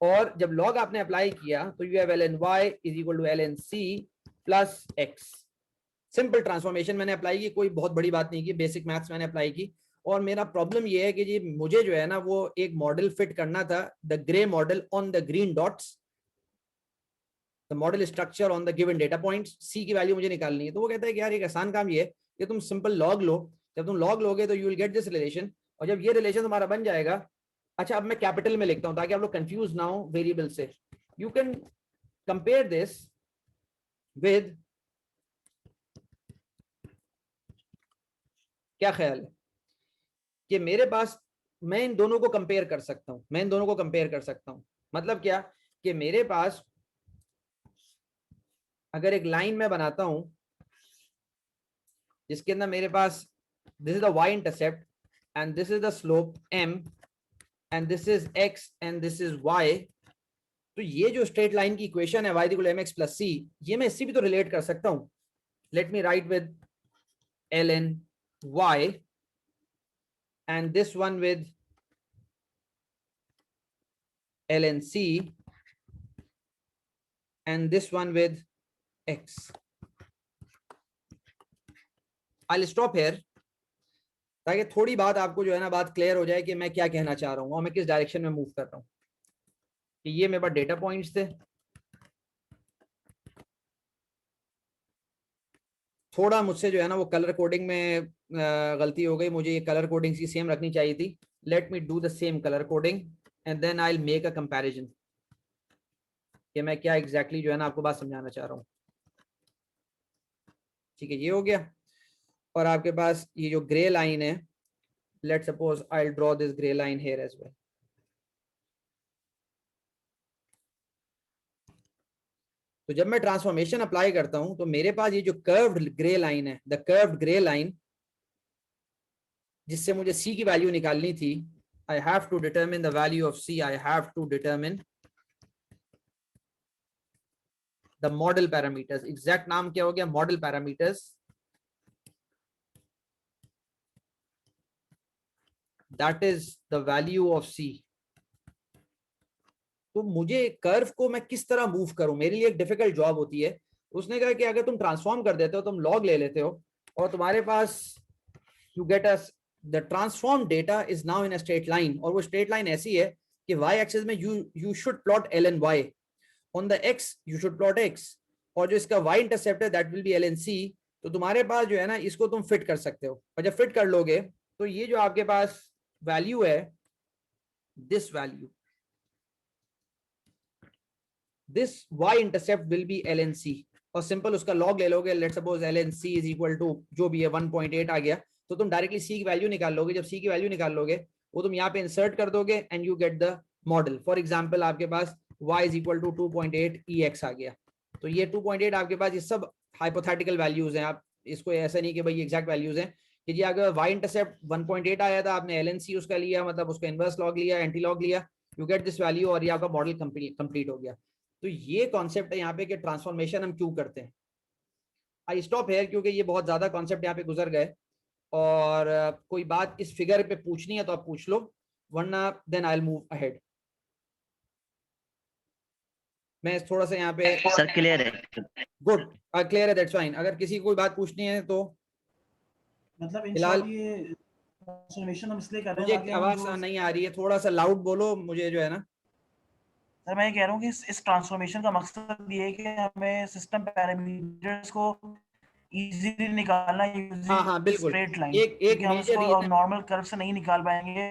और जब लॉग आपने अप्लाई किया तो you have ln y is equal to ln c plus x। Simple transformation मैंने अप्लाई की, कोई बहुत बड़ी बात नहीं की, बेसिक मैथ्स मैंने अप्लाई की। और मेरा प्रॉब्लम ये है कि जी मुझे जो है ना वो एक मॉडल फिट करना था, the grey model on the green dots, the model structure on the given data points. C की वैल्यू मुझे निकालनी है। तो वो कहता है कि यार एक आसान काम ये है कि तुम सिंपल लॉग लो, जब तुम लॉग लोगे तो you will get this relation, और जब ये रिलेशन तुम्हारा बन जाएगा, अच्छा अब मैं कैपिटल में लिखता हूं ताकि आप लोग कंफ्यूज ना हो वेरिएबल से. You can compare this with, क्या ख्याल है कि मेरे पास, मैं इन दोनों को कंपेयर कर सकता हूं, मैं इन दोनों को कंपेयर कर सकता हूं. मतलब क्या कि मेरे पास अगर एक लाइन में बनाता हूं जिसके अंदर मेरे पास this is the y intercept and this is the slope m and this is x and this is y, तो ये जो स्ट्रेट लाइन की इक्वेशन है y equal mx plus c, ये मैं इससे भी तो रिलेट कर सकता हूं. Let me right with ln y and this one with ln c and this one with x. I'll stop here ताकि थोड़ी बात आपको जो है ना बात क्लियर हो जाए कि मैं क्या कहना चाह रहा हूँ और मैं किस डायरेक्शन में मूव कर रहा हूँ. कि ये मेरे पास डेटा पॉइंट्स थे. थोड़ा मुझसे जो है ना वो कलर कोडिंग में गलती हो गई, मुझे ये कलर कोडिंग की सेम रखनी चाहिए थी. Let me do the same colour coding and then I will make a comparison कि मैं क्या एग्जैक्टली जो है ना आपको बात समझाना चाह रहा हूँ. ठीक है, ये हो गया. और आपके पास ये जो ग्रे लाइन है, let's suppose I will draw this grey line here as well. तो जब मैं ट्रांसफॉर्मेशन अप्लाई करता हूं तो मेरे पास ये जो कर्व्ड ग्रे लाइन है, द कर्व्ड ग्रे लाइन, जिससे मुझे c की वैल्यू निकालनी थी, I have to determine the value of c, I have to determine the model parameters. Exact नाम क्या हो गया, model parameters. That is the value of c. तो मुझे कर्व को मैं किस तरह मूव करूं, मेरे लिए एक डिफिकल्ट जॉब होती है. उसने कहा कि अगर तुम ट्रांसफॉर्म कर देते हो, तुम लॉग ले लेते हो और तुम्हारे पास you get us the transform data is now in a straight line. और वो स्ट्रेट लाइन ऐसी है कि y एक्सिस में you should plot ln y, on the x you should plot x, और जो इसका y इंटरसेप्ट है that will be ln c. तो तुम्हारे पास जो है ना इसको तुम फिट कर सकते हो, और जब फिट कर लोगे तो ये जो आपके पास वैल्यू है, this value, this y intercept will be ln c, और सिंपल उसका लॉग ले लोगे. Let's suppose ln c is equal to जो भी है 1.8 आ गया, तो तुम डायरेक्टली c की वैल्यू निकाल लोगे. जब c की वैल्यू निकाल लोगे वो तुम यहाँ पे इंसर्ट कर दोगे and you get the model. For example आपके पास y is equal to 2.8 ex आ गया. तो ये 2.8 आपके पास ये सब हाइपोथेटिकल वैल्यूज हैं. आप इसको ऐसा नहीं कि भाई एग्जैक्ट वैल्यूज हैं, कि जी अगर y इंटरसेप्ट 1.8 आया था, आपने ln c उसका लिया, मतलब उसका इनवर्स लॉग लिया, एंटी लॉग लिया, यू गेट दिस वैल्यू और ये आपका मॉडल कंप्लीट हो गया. तो ये कॉन्सेप्ट है यहाँ पे कि ट्रांसफॉर्मेशन हम क्यों करते हैं. आई स्टॉप हेयर क्योंकि ये बहुत ज्यादा कॉन्सेप्ट यहाँ पे गुजर गए, और कोई बात इस फिगर पे पूछनी है तो आप पूछ लो, वरना then I will move ahead. मैं थोड़ा सा यहाँ पे सर क्लियर है. गुड, क्लियर है, दैट्स फाइन. अगर किसी को कोई बात पूछनी है तो मतलब इन फिलहाल शॉर्ट ये ट्रांसफॉर्मेशन हम इसलिए कर रहे मुझे हैं ताकि हम आवाज जो नहीं आ रही है, थोड़ा सा लाउड बोलो मुझे जो है ना. सर मैं ये कह रहा हूँ कि इस ट्रांसफॉर्मेशन का मकसद ये है कि हमें सिस्टम पैरामीटर्स को इजीली निकालना यूजिंग हाँ बिल्कुल. स्ट्रेट लाइन, एक क्योंकि हम मेजर इसको रीजन, नॉर्मल कर्व से नहीं निकाल पाएंगे.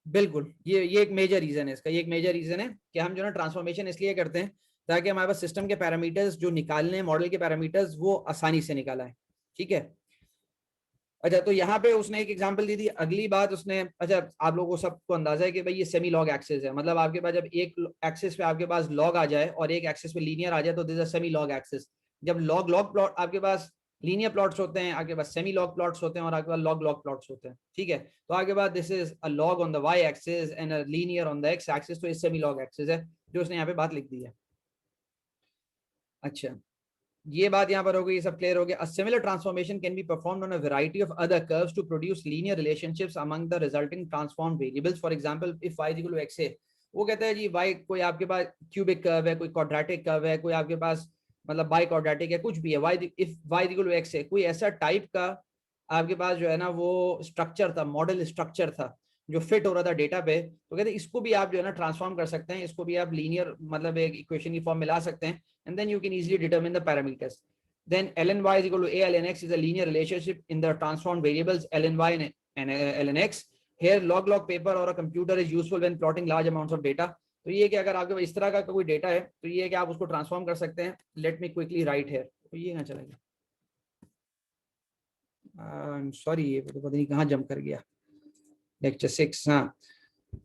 बिल्कुल ये एक मेजर रीजन है इसका. ये एक मेजर रीजन है कि हम जो ना ट्रांसफॉर्मेशन इसलिए करते हैं ताकि हमारे पास सिस्टम के पैरामीटर्स जो निकालने हैं, मॉडल के पैरामीटर्स, वो आसानी से निकाला है. ठीक है. अच्छा, तो यहाँ पे उसने एक एग्जांपल दी थी. अगली बात उसने, अच्छा आप लोगों को सबको अंदाजा है कि भाई ये सेमी लॉग एक्सिस है, मतलब आपके पास जब एक एक्सिस पे आपके पास लॉग आ जाए और एक एक्सिस पे लीनियर आ जाए तो this is a semi log axis. जब लॉग लॉग प्लॉट आपके पास लीनियर प्लॉट्स होते हैं, आपके पास सेमी लॉग प्लॉट्स होते हैं, और आपके पास लॉग लॉग प्लॉट्स होते हैं. ठीक है. तो आपके पास this is a log on the Y axis and a linear on the X axis. तो ये सेमी लॉग एक्सिस है जो उसने यहाँ पे बात लिख दी है. अच्छा, ये बात यहाँ पर हो गई, सब क्लियर हो गया. A similar transformation can be performed on a variety of other curves to produce linear relationships among the resulting transformed variables. For example, if y is equal to x है, वो कहता है जी y कोई आपके पास cubic curve है, कोई quadratic curve है, कोई आपके पास मतलब बाई क्वाड्रेटिक है, कुछ भी है. y if y is equal to x है, कोई ऐसा टाइप का आपके पास जो है ना वो स्ट्रक्चर था, मॉडल स्ट्रक्चर था जो फिट हो रहा था डेटा पे, तो कहते हैं इसको भी आप जो है ना ट्रांसफॉर्म कर सकते हैं, इसको भी आप लीनियर मतलब एक इक्वेशन की फॉर्म मिला सकते हैं, and then you can easily determine the parameters. Then ln y is equal to a ln x is a linear relationship in the transformed variables ln y and ln x here log paper or a computer is useful when plotting large amounts of data. तो ये कि अगर आपके पास इस तरह का कोई data है तो ये कि आप उसको ट्रांसफॉर्म कर सकते हैं. Late me quickly right here. तो ये कहाँ चला गया? आई एम सॉरी, ये तो पता नहीं कहाँ जंप कर गया. लेक्चर 6. हाँ,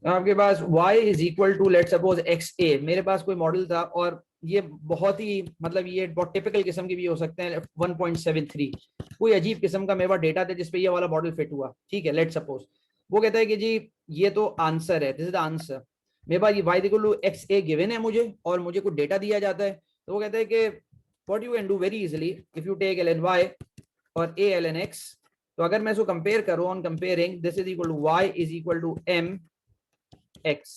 आपके पास y is equal to let suppose xa. मेरे पास कोई मॉडल था और ये बहुत ही मतलब ये बहुत टिपिकल किस्म के भी हो सकते हैं. 1.73 कोई अजीब किस्म का मेरे पास डेटा था जिसपे ये वाला मॉडल फिट हुआ. ठीक है, लेट सपोज वो कहता है कि जी ये तो आंसर है, दिस इज द आंसर. मेरे पास ये y equal to xa given है मुझे और मुझे कुछ डेटा दिया जाता है. तो वो कहता है कि what you can do very easily if you take ln y और a ln x. तो अगर मैं इसको कंपेयर करूं on comparing, this is equal to y is equal to m x.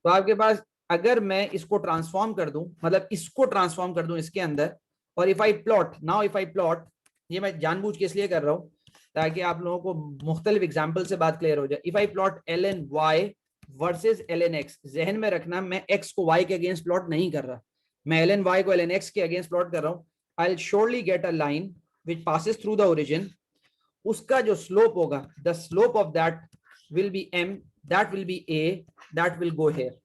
तो आपके पास अगर मैं इसको ट्रांसफॉर्म कर दूं, मतलब इसको ट्रांसफॉर्म कर दूं इसके अंदर, और if I plot now, if I plot, ये मैं जानबूझ के इसलिए कर रहा हूं ताकि आप लोगों को मुख्तलिफ एग्जाम्पल से बात क्लियर हो जाए. If I plot ln y versus ln x, जहन में रखना मैं x को y के अगेंस्ट प्लॉट नहीं कर रहा, मैं ln y को ln x के अगेंस्ट प्लॉट कर रहा हूं. I will surely get a line which passes through the origin. उसका जो स्लोप होगा, the slope of that will B m, that will B a, that will go here.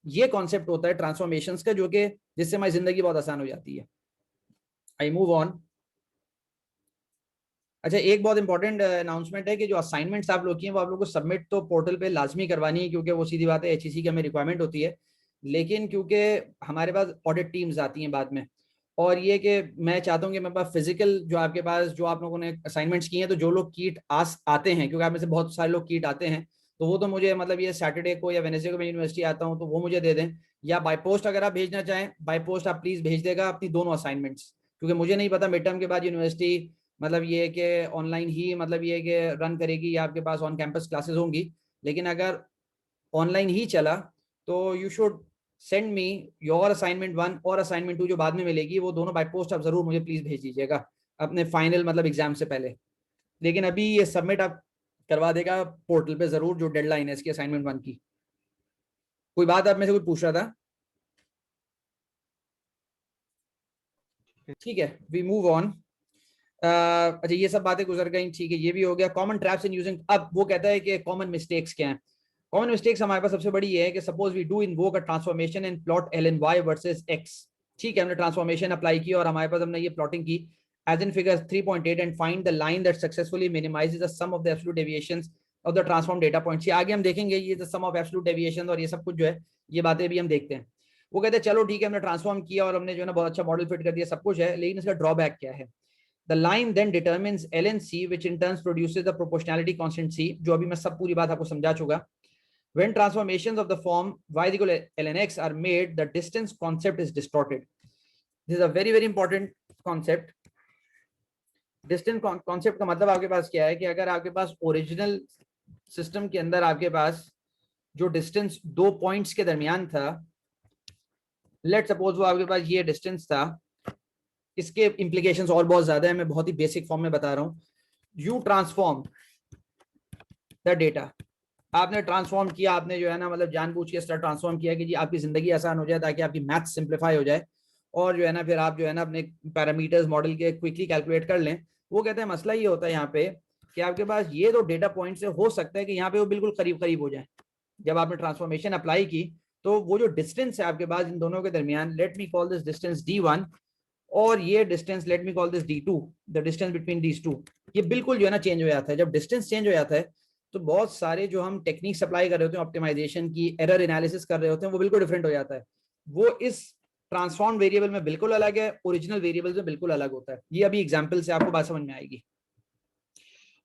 ये concept होता है ट्रांसफॉर्मेशंस का, जो कि जिससे हमारी जिंदगी बहुत आसान हो जाती है. I move on. अच्छा, एक बहुत इंपॉर्टेंट अनाउंसमेंट है कि जो असाइनमेंट्स आप लोग की हैं वो आप लोग को सबमिट तो पोर्टल पे लाजमी करवानी है, क्योंकि वो सीधी बात है HEC की हमें रिक्वायरमेंट होती है. लेकिन क्योंकि हमारे पास ऑडिट टीम्स आती हैं बाद में, और ये कि मैं चाहता हूँ कि मेरे पास फिजिकल जो आपके पास जो आप लोगों ने असाइनमेंट्स किए हैं, तो जो लोग कीट आते हैं, क्योंकि आप में से बहुत सारे लोग कीट आते हैं, तो वो तो मुझे मतलब ये सैटरडे को या वेडनेसडे को मैं यूनिवर्सिटी आता हूँ तो वो मुझे दे दें, या बाय पोस्ट अगर आप भेजना चाहें बाय पोस्ट आप प्लीज भेज देगा अपनी दोनों असाइनमेंट्स. क्योंकि मुझे नहीं पता मिड टर्म के बाद यूनिवर्सिटी मतलब ये कि ऑनलाइन ही मतलब ये कि रन करेगी या आपके पास ऑन कैंपस क्लासेस होंगी. लेकिन अगर ऑनलाइन ही चला तो you should send me your assignment 1 और असाइनमेंट 2 जो बाद में मिलेगी, वो दोनों बाय पोस्ट आप जरूर मुझे प्लीज भेज दीजिएगा अपने फाइनल मतलब एग्जाम से पहले. लेकिन अभी ये सबमिट आप करवा देगा पोर्टल पे जरूर, जो डेडलाइन है इसकी असाइनमेंट 1 की. कोई बात आप में से कोई पूछ रहा था? ठीक है, वी मूव ऑन. अच्छा, ये सब बातें गुजर गई. ठीक है, ये भी हो गया. Common traps in using. अब वो कहता है कि कॉमन मिस्टेक्स क्या हैं. कॉमन मिस्टेक्स हमारे पास सबसे बड़ी ये है कि suppose we do invoke a transformation and plot ln y versus x. ठीक है, हमने ट्रांसफॉर्मेशन अप्लाई की और हमारे पास हमने ये प्लॉटिंग की as in figure 3.8 and find the line that successfully minimizes the sum of the absolute deviations of the transformed data points. ये आगे हम देखेंगे, ये the sum of absolute deviations और ये सब कुछ जो है ये बातें भी हम देखते हैं. वो कहते हैं चलो ठीक है, हमने ट्रांसफॉर्म किया और हमने जो है ना बहुत अच्छा मॉडल फिट कर दिया, सब कुछ है, लेकिन इसका ड्रॉबैक क्या है. The line then determines ln c, which in turn produces the proportionality constant c, जो अभी मैं सब पूरी बात आपको समझा चुका. When transformations of the form y is equal to ln x are made, the distance concept is distorted. This is a very very important concept. Distance concept का मतलब आपके पास क्या है कि अगर आपके पास ओरिजिनल सिस्टम के अंदर आपके पास जो डिस्टेंस 2 पॉइंट्स के दरमियान था, लेट सपोज वो आपके पास ये डिस्टेंस था, इसके इंप्लीकेशंस और बहुत ज्यादा है, मैं बहुत ही बेसिक फॉर्म में बता रहा हूं. यू ट्रांसफॉर्म द डेटा, आपने ट्रांसफॉर्म किया, आपने जो है ना मतलब जानबूझ के इस तरह ट्रांसफॉर्म किया कि जी आपकी जिंदगी आसान हो जाए, ताकि आपकी मैथ सिंप्लीफाई हो जाए और जो है ना फिर आप जो है ना अपने पैरामीटर्स मॉडल के क्विकली कैलकुलेट कर लें. वो कहते हैं मसला ये होता है यहाँ पे कि आपके पास ये दो डेटा पॉइंट से हो सकता है कि यहाँ पे वो बिल्कुल करीब करीब हो जाए. जब आपने ट्रांसफॉर्मेशन अप्लाई की तो वो जो डिस्टेंस है आपके पास इन दोनों के दरमियान, let me call this distance d1 और ये distance let me call this d2, the distance between these two, ये बिल्कुल जो है ना चेंज हो जाता है. जब डिस्टेंस चेंज हो जाता है तो बहुत सारे जो हम टेक्निक्स अप्लाई कर रहे होते हैं ऑप्टिमाइजेशन की, एरर एनालिसिस कर रहे होते हैं, वो बिल्कुल डिफरेंट हो जाता है. वो इस ट्रांसफॉर्म वेरिएबल में बिल्कुल अलग है, ओरिजिनल वेरिएबल में बिल्कुल अलग होता है. ये अभी एग्जांपल से आपको बात समझ में आएगी.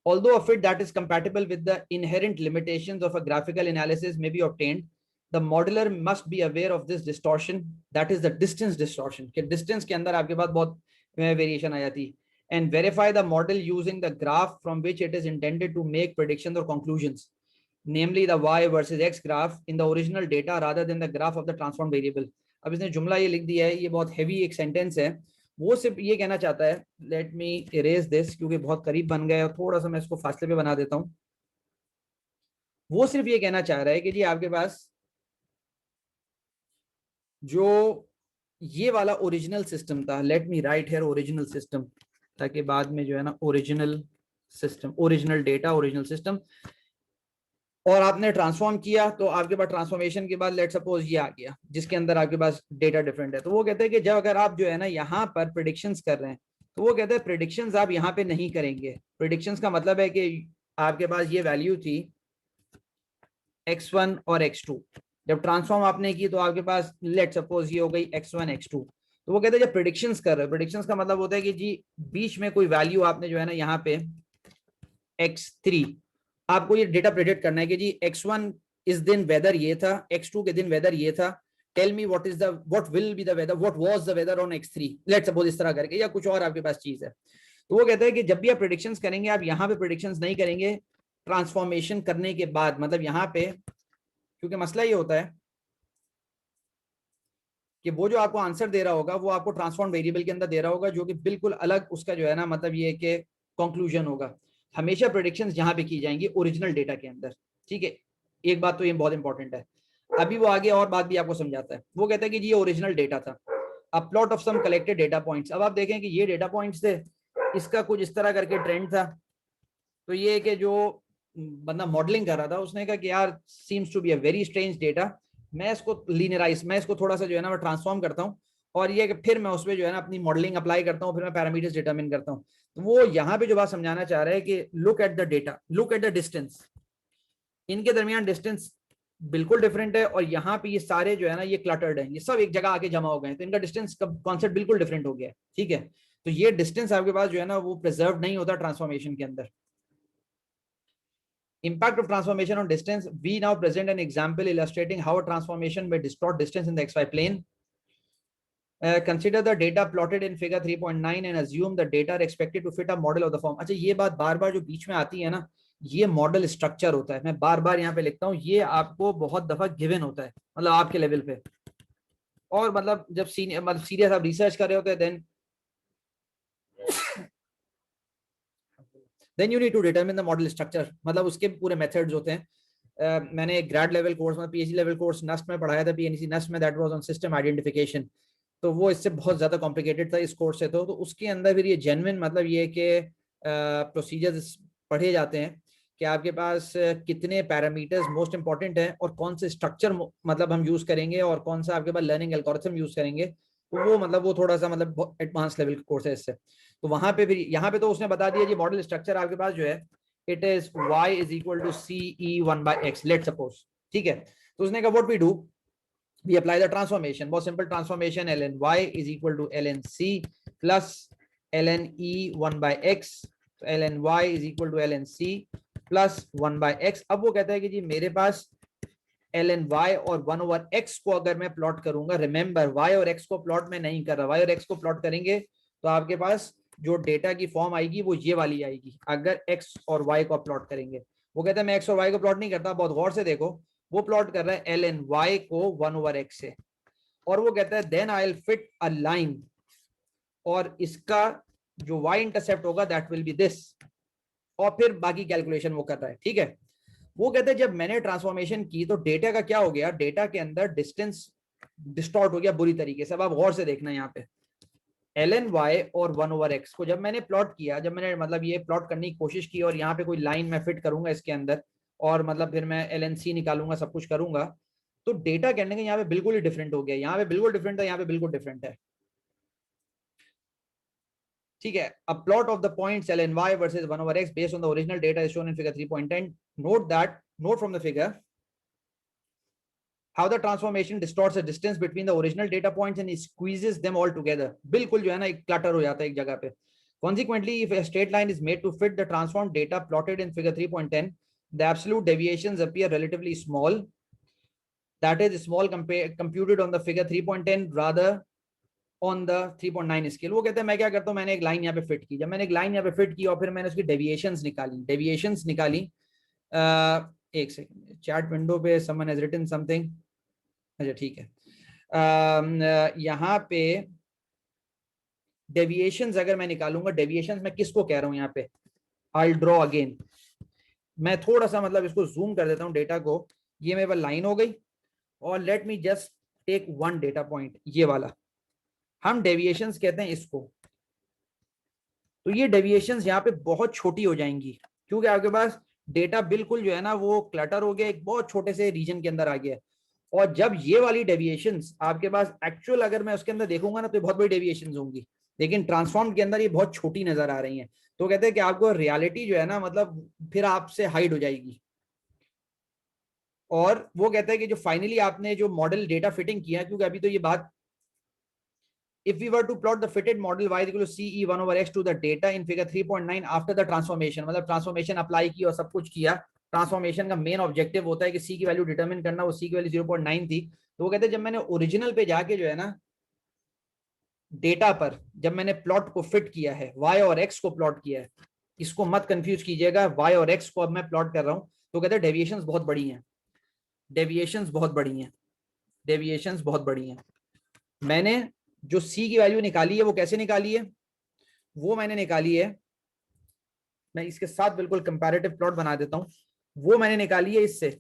Although a fit that is compatible with the inherent limitations of a graphical analysis may be obtained, the modeler must be aware of this distortion, that is the distance distortion. कि distance के अंदर आपके पास बहुत variation आ जाती है. And verify the model using the graph from which it is intended to make predictions or conclusions, namely the y versus x graph in the original data rather than the graph of the transformed variable. अब इसने जुमला ये लिख दिया है, ये बहुत heavy एक सेंटेंस है. वो सिर्फ ये कहना चाहता है, लेट मी इरेज दिस क्योंकि बहुत करीब बन गया और थोड़ा सा मैं इसको फासले पे बना देता हूं. वो सिर्फ ये कहना चाह रहा है कि जी आपके पास जो ये वाला ओरिजिनल सिस्टम था, let me right here original system, ताकि बाद में जो है ना original system, original data, original system. और आपने ट्रांसफॉर्म किया तो आपके पास ट्रांसफॉर्मेशन के बाद लेट सपोज ये आ गया जिसके अंदर आपके पास डेटा डिफरेंट है। तो वो कहते हैं कि जब अगर आप जो है ना यहाँ पर प्रिडिक्शंस कर रहे हैं तो वो कहते हैं प्रिडिक्शंस आप यहाँ पे नहीं करेंगे। प्रिडिक्शंस का मतलब है कि आपके पास ये वैल्यू थी x1 और x2, जब ट्रांसफॉर्म आपने की तो आपके पास लेट सपोज ये हो गई x1 x2। तो वो कहते हैं जब प्रिडिक्शंस कर रहे हैं, प्रिडिक्शंस का मतलब होता है कि जी बीच में कोई वैल्यू आपने जो है ना यहाँ पे x3, आपको ये डेटा प्रेडिक्ट करना है कि जी x1 इस दिन वेदर ये था, x2 के दिन वेदर ये था, tell me what will be the weather, what was the weather on x3, let's suppose इस तरह करके, या कुछ और आपके पास चीज है। तो वो कहते हैं कि जब भी आप प्रेडिक्शंस करेंगे आप यहाँ पे प्रेडिक्शंस नहीं करेंगे ट्रांसफॉर्मेशन करने के बाद। मतलब यहाँ पे क्योंकि मसला ये होता है कि वो जो आपको आंसर दे रहा होगा वो आपको ट्रांसफॉर्म वेरिएबल के अंदर दे रहा होगा जो कि बिल्कुल अलग उसका जो है ना मतलब ये कि कंक्लूजन होगा। हमेशा प्रेडिक्शंस यहाँ पे की जाएंगी ओरिजिनल डेटा के अंदर, ठीक है। एक बात तो ये बहुत इंपॉर्टेंट है। अभी वो आगे और बात भी आपको समझाता है। वो कहता है कि ये ओरिजिनल डेटा था, a plot of some collected data points. अब आप देखें कि ये डेटा पॉइंट्स थे, इसका कुछ इस तरह करके ट्रेंड था। तो ये कि जो बंदा मॉडलिंग कर रहा था उसने कहा कि यार seems to be a very strange data, मैं इसको लीनियराइज, मैं इसको थोड़ा सा जो है ना मैं ट्रांसफॉर्म करता हूँ और ये कि फिर मैं उस पर जो है ना अपनी मॉडलिंग अप्लाई करता हूँ, फिर मैं पैरामीटर्स डिटरमिन करता हूँ। तो वो यहाँ पे जो बात समझाना चाह रहा है कि look at the data, look at the distance, इनके दरमियान डिस्टेंस बिल्कुल डिफरेंट है। और यहाँ पे ये सारे जो है ना ये क्लटर्ड है, ये सब एक जगह आके जमा हो गए हैं, तो इनका डिस्टेंस कॉन्सेप्ट बिल्कुल डिफरेंट हो गया है, ठीक है। तो ये डिस्टेंस आपके पास जो है ना वो प्रिजर्व नहीं होता ट्रांसफॉर्मेशन के अंदर। Impact of transformation on distance. We now present an example illustrating how a transformation may distort distance in the xy plane. Consider the data plotted in figure 3.9 and assume the data are expected to fit a model of the form. अच्छा ये बात बार बार जो बीच में आती है ना, ये model structure होता है। मैं बार बार यहाँ पे लिखता हूँ, ये आपको बहुत दफा गिवन होता है मतलब आपके लेवल पे। और मतलब जब सीरियस आप रिसर्च कर रहे होते हैं then you need to determine the model structure, मतलब उसके पूरे मेथड्स होते हैं। मैंने एक ग्रेड लेवल कोर्स में पीएचडी लेवल कोर्स नस्ट में पढ़ाया था, पीएनसी नस्ट में, that was on system identification. तो वो इससे बहुत ज्यादा कॉम्प्लिकेटेड था इस कोर्स से। तो उसके अंदर फिर ये जेन्युइन मतलब ये कि प्रोसीजर्स पढ़े जाते हैं कि आपके पास कितने पैरामीटर्स मोस्ट इंपॉर्टेंट हैं और कौन से स्ट्रक्चर मतलब हम यूज करेंगे और कौन सा आपके पास लर्निंग एल्गोरिथम यूज करेंगे। तो वो मतलब वो थोड़ा सा मतलब एडवांस लेवल का कोर्स है इससे। तो वहां पे फिर यहाँ पे तो उसने बता दिया जी मॉडल स्ट्रक्चर आपके पास जो है it is y is equal to CE1/x, let suppose, ठीक है। तो उसने कहा what we do, we apply the transformation, बहुत simple transformation, ln y is equal to ln c plus ln e1/x, तो ln y is equal to ln c plus 1/x। अब वो कहता है कि जी मेरे पास ln y और 1/x को अगर मैं प्लॉट करूंगा, रिमेंबर y और x को प्लॉट में नहीं कर रहा, y और x को प्लॉट करेंगे तो आपके पास जो डेटा की फॉर्म आएगी वो ये वाली आएगी अगर x और y को प्लॉट करेंगे। वो कहता है मैं x और y को प्लॉट नहीं करता, बहुत गौर से देखो, वो प्लॉट कर रहा है ln y को 1/x से, और वो कहता है then I will fit a line और इसका जो y इंटरसेप्ट होगा दैट विल बी दिस, और फिर बाकी कैलकुलेशन वो कर रहा है, ठीक है। वो कहते हैं जब मैंने ट्रांसफॉर्मेशन की तो डेटा का क्या हो गया, डेटा के अंदर डिस्टेंस डिस्टॉर्ट हो गया बुरी तरीके से। अब आप गौर से देखना यहाँ पे ln y और 1/x को जब मैंने प्लॉट किया, जब मैंने मतलब ये प्लॉट करने की कोशिश की और यहाँ पे कोई लाइन मैं फिट करूंगा इसके अंदर और मतलब फिर मैं ln c निकालूंगा, सब कुछ करूंगा, तो डेटा कहने के यहाँ पे बिल्कुल ही डिफरेंट हो गया। यहाँ पे बिल्कुल डिफरेंट है, यहाँ पे बिल्कुल डिफरेंट है, ठीक है। A plot of the points ln y versus 1/x based on the original data is shown in figure 3.10. Note from the figure how the transformation distorts the distance between the original data points and squeezes them all together. बिल्कुल जो है ना एक clutter हो जाता है एक जगह पे। Consequently, if a straight line is made to fit the transformed data plotted in figure 3.10, the absolute deviations appear relatively small. That is small computed on the figure 3.10 rather on the 3.9 scale. वो कहते हैं मैं क्या करता हूँ, मैंने एक line यहाँ पे फिट की, जब मैंने एक लाइन यहाँ पे फिट की और फिर मैंने उसकी डेविएशंस निकाली, एक सेकंड, चैट विंडो पे समवन हैज रिटन समथिंग, अच्छा ठीक है। यहाँ पे डेविएशंस अगर मैं निकालूंगा, डेविएशंस मैं किसको कह रहा हूँ यहाँ पे, आई ड्रॉ अगेन, मैं थोड़ा सा मतलब इसको जूम कर देता हूँ डेटा को, ये मेरे पास लाइन हो गई और let me just take one data point, ये वाला हम डेविएशंस कहते हैं इसको, तो ये डेविएशंस यहाँ पे बहुत छोटी हो जाएंगी, क्योंकि आपके पास डेटा बिल्कुल जो है ना वो क्लटर हो गया, एक बहुत छोटे से रीजन के अंदर आ गया। और जब ये वाली डेविएशंस आपके पास एक्चुअल अगर मैं उसके अंदर देखूंगा ना तो बहुत बड़ी डेविएशंस होंगी, लेकिन ट्रांसफॉर्म के अंदर ये बहुत छोटी नजर आ रही हैं। तो कहते हैं कि आपको रियलिटी जो है ना मतलब फिर आपसे हाइड हो जाएगी। और वो कहता है कि जो फाइनली आपने जो मॉडल डेटा फिटिंग किया, क्योंकि अभी तो ये बात, if we were to plot the fitted model y is equal to ce1 over x to the data in figure 3.9 after the transformation, मतलब ट्रांसफॉर्मेशन अप्लाई की और सब कुछ किया। ट्रांसफॉर्मेशन का मेन ऑब्जेक्टिव होता है कि c की वैल्यू डिटरमिन करना, वो c की वैल्यू 0.9 थी। तो वो कहते हैं जब मैंने ओरिजिनल पे जाके जो है ना डेटा पर जब मैंने प्लॉट को फिट किया है, y और x को प्लॉट किया है, इसको मत कंफ्यूज कीजिएगा, y और x को अब मैं प्लॉट कर रहा हूं। तो कहते हैं डेविएशंस बहुत बड़ी हैं, डेविएशंस बहुत बड़ी हैं, डेविएशंस बहुत बड़ी हैं। मैंने जो c की वैल्यू निकाली है वो कैसे निकाली है, वो मैंने निकाली है, मैं इसके साथ बिल्कुल कंपैरेटिव प्लॉट बना देता हूं। वो मैंने निकाली है इससे,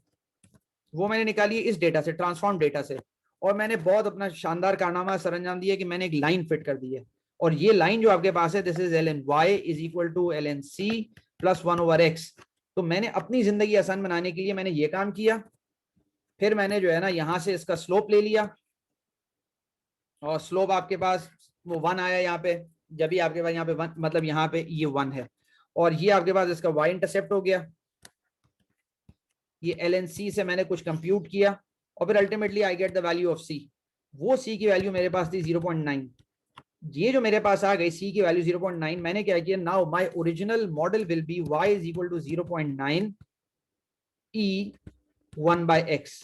वो मैंने निकाली है इस डेटा से, ट्रांसफॉर्म डेटा से। और मैंने बहुत अपना शानदार कारनामा सरंजाम दिया कि मैंने एक लाइन फिट कर दी है। और ये लाइन जो आपके पास है, this is l n y is equal to l n c plus 1 over x. तो मैंने अपनी जिंदगी आसान बनाने के लिए मैंने ये काम किया। फिर मैंने जो है ना यहां से इसका स्लोप ले लिया, और स्लोप आपके पास वो 1 आया यहाँ पे, जब भी आपके पास यहाँ पे 1 मतलब यहाँ पे ये 1 है। और ये आपके पास इसका y इंटरसेप्ट हो गया, ये LNC से मैंने कुछ कंप्यूट किया, और फिर ultimately I get the value of c। वो c की वैल्यू मेरे पास थी 0.9। ये जो मेरे पास आ गई c की वैल्यू 0.9, मैंने क्या किया, now my original model will be y is equal to 0.9 e1 by x।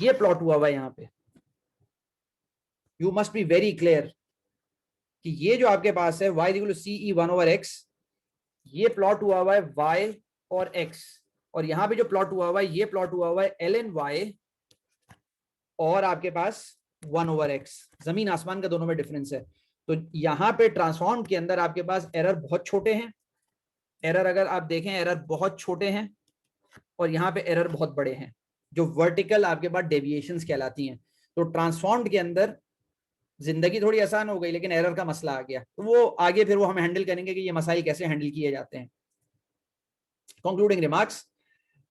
ये प्लॉट हुआ हुआ है यहाँ पे। You must be very clear कि ये जो आपके पास है y equal to ce1 over x, ये प्लॉट हुआ हुआ है y और x। और यहाँ पे जो प्लॉट हुआ हुआ है ये प्लॉट हुआ हुआ है ln y और आपके पास 1 ओवर x। जमीन आसमान का दोनों में डिफरेंस है। तो यहाँ पे ट्रांसफॉर्म के अंदर आपके पास एरर बहुत छोटे हैं, एरर अगर आप देखें एरर बहुत छोटे हैं, और यहाँ पे एरर बहुत बड़े हैं, जो वर्टिकल आपके पास डेविएशंस कहलाती हैं। तो ट्रांसफॉर्म्ड के अंदर जिंदगी थोड़ी आसान हो गई, लेकिन एरर का मसला आ गया। तो वो आगे फिर वो हम हैंडल करेंगे कि ये मसाइल कैसे हैंडल किए जाते हैं। Concluding remarks.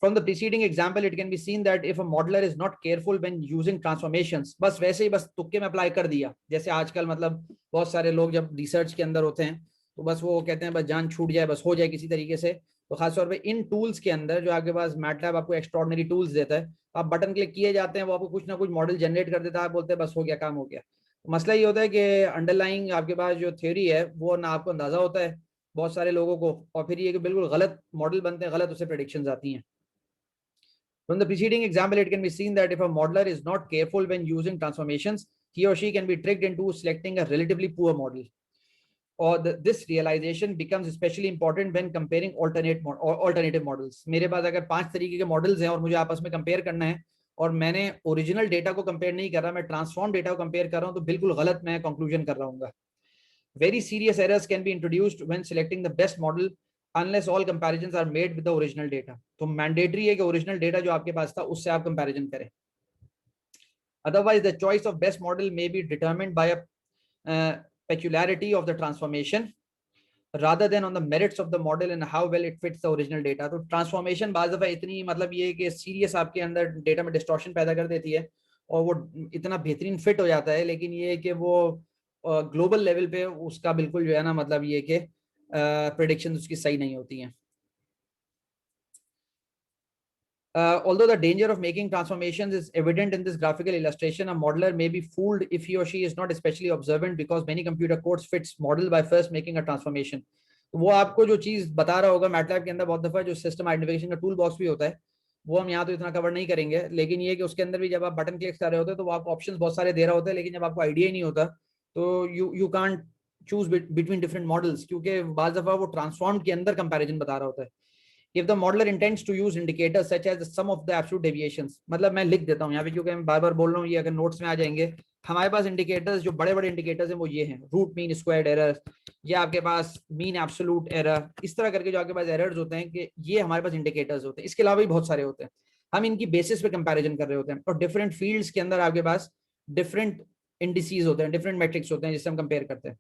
From the preceding example, it can be seen that if a modeler is not careful when using transformations, बस वैसे ही बस तुक्के में अप्लाई कर दिया, जैसे आजकल मतलब बहुत सारे लोग जब रिसर्च के अंदर होते हैं तो बस वो कहते हैं बस जान छूट जाए, बस हो जाए किसी तरीके से। तो खासतौर पे इन टूल्स के अंदर जो आपके पास मैटलैब आपको एक्स्ट्रॉर्डिनरी टूल्स देता है, आप बटन क्लिक किए जाते हैं, वो आपको कुछ ना कुछ मॉडल जनरेट कर देता है, आप बोलते हैं बस हो गया, काम हो गया। मसला ये होता है कि अंडरलाइंग आपके पास जो थ्योरी है वो ना आपको अंदाजा होता है बहुत सारे लोगों को, और फिर ये कि बिल्कुल गलत मॉडल बनते हैं, गलत उससे प्रेडिक्शंस आती हैं। From the preceding example, it can be seen that if a modeler is not careful when using transformations, he or she can be tricked into selecting a relatively poor model. Or this realization becomes especially important when comparing alternative models. मेरे पास अगर 5 तरीके के models हैं और मुझे आपस में compare करना है, और मैंने ओरिजिनल डेटा को कंपेयर नहीं कर रहा, मैं ट्रांसफॉर्म डेटा को कंपेयर कर रहा हूं, तो बिल्कुल गलत मैं कंक्लूजन कर रहा हूँ। Very serious errors can be introduced when selecting the best model unless all comparisons are made with the original data. तो मैंडेटरी है कि ओरिजिनल डेटा जो आपके पास था उससे आप कंपैरिजन करें। Otherwise, the choice of best model may be determined by a peculiarity of the transformation rather than on the merits of the model and how well it fits the original data. तो transformation बाज़ दफ़ा इतनी मतलब ये कि serious आपके अंदर data में डिस्टॉर्शन पैदा कर देती है, और वो इतना बेहतरीन फिट हो जाता है, लेकिन ये कि वो ग्लोबल लेवल पे उसका बिल्कुल जो है ना मतलब ये कि प्रेडिक्शन उसकी सही नहीं होती हैं। Although the danger of making transformations is evident in this graphical illustration, a modeler may be fooled if he or she is not especially observant because many computer codes fits model by first making a transformation. वो आपको जो चीज बता रहा होगा MATLAB के अंदर बहुत दफा जो सिस्टम आइडेंटिफिकेशन का टूल बॉक्स भी होता है, वो हम यहाँ तो इतना कवर नहीं करेंगे, लेकिन ये कि उसके अंदर भी जब आप बटन क्लिक कर रहे होते हैं तो वो आपको ऑप्शंस बहुत सारे दे रहा होता है, लेकिन जब आपको आइडिया ही नहीं होता तो you can't choose between different models, क्योंकि बाज़ दफा वो ट्रांसफॉर्म के अंदर कंपैरिजन बता रहा होता है। If the modeler intends to use indicators such as the sum of the absolute deviations, मतलब मैं लिख देता हूँ यहाँ पे क्योंकि मैं बार बार बोल रहा हूँ, ये अगर नोट्स में आ जाएंगे, हमारे पास इंडिकेटर्स जो बड़े बड़े इंडिकेटर्स हैं वो ये हैं, रूट मीन स्क्वायर्ड एरर, या आपके पास मीन एब्सोल्यूट एरर, इस तरह करके जो आपके पास एरर्स होते हैं कि ये हमारे पास इंडिकेटर्स होते हैं। इसके अलावा भी बहुत सारे होते हैं, हम इनकी बेसिस पे कंपैरिजन कर रहे होते हैं, और डिफरेंट फील्ड्स के अंदर आपके पास डिफरेंट इंडिसेस होते हैं, डिफरेंट मैट्रिक्स होते हैं जिससे हम कंपेयर करते हैं।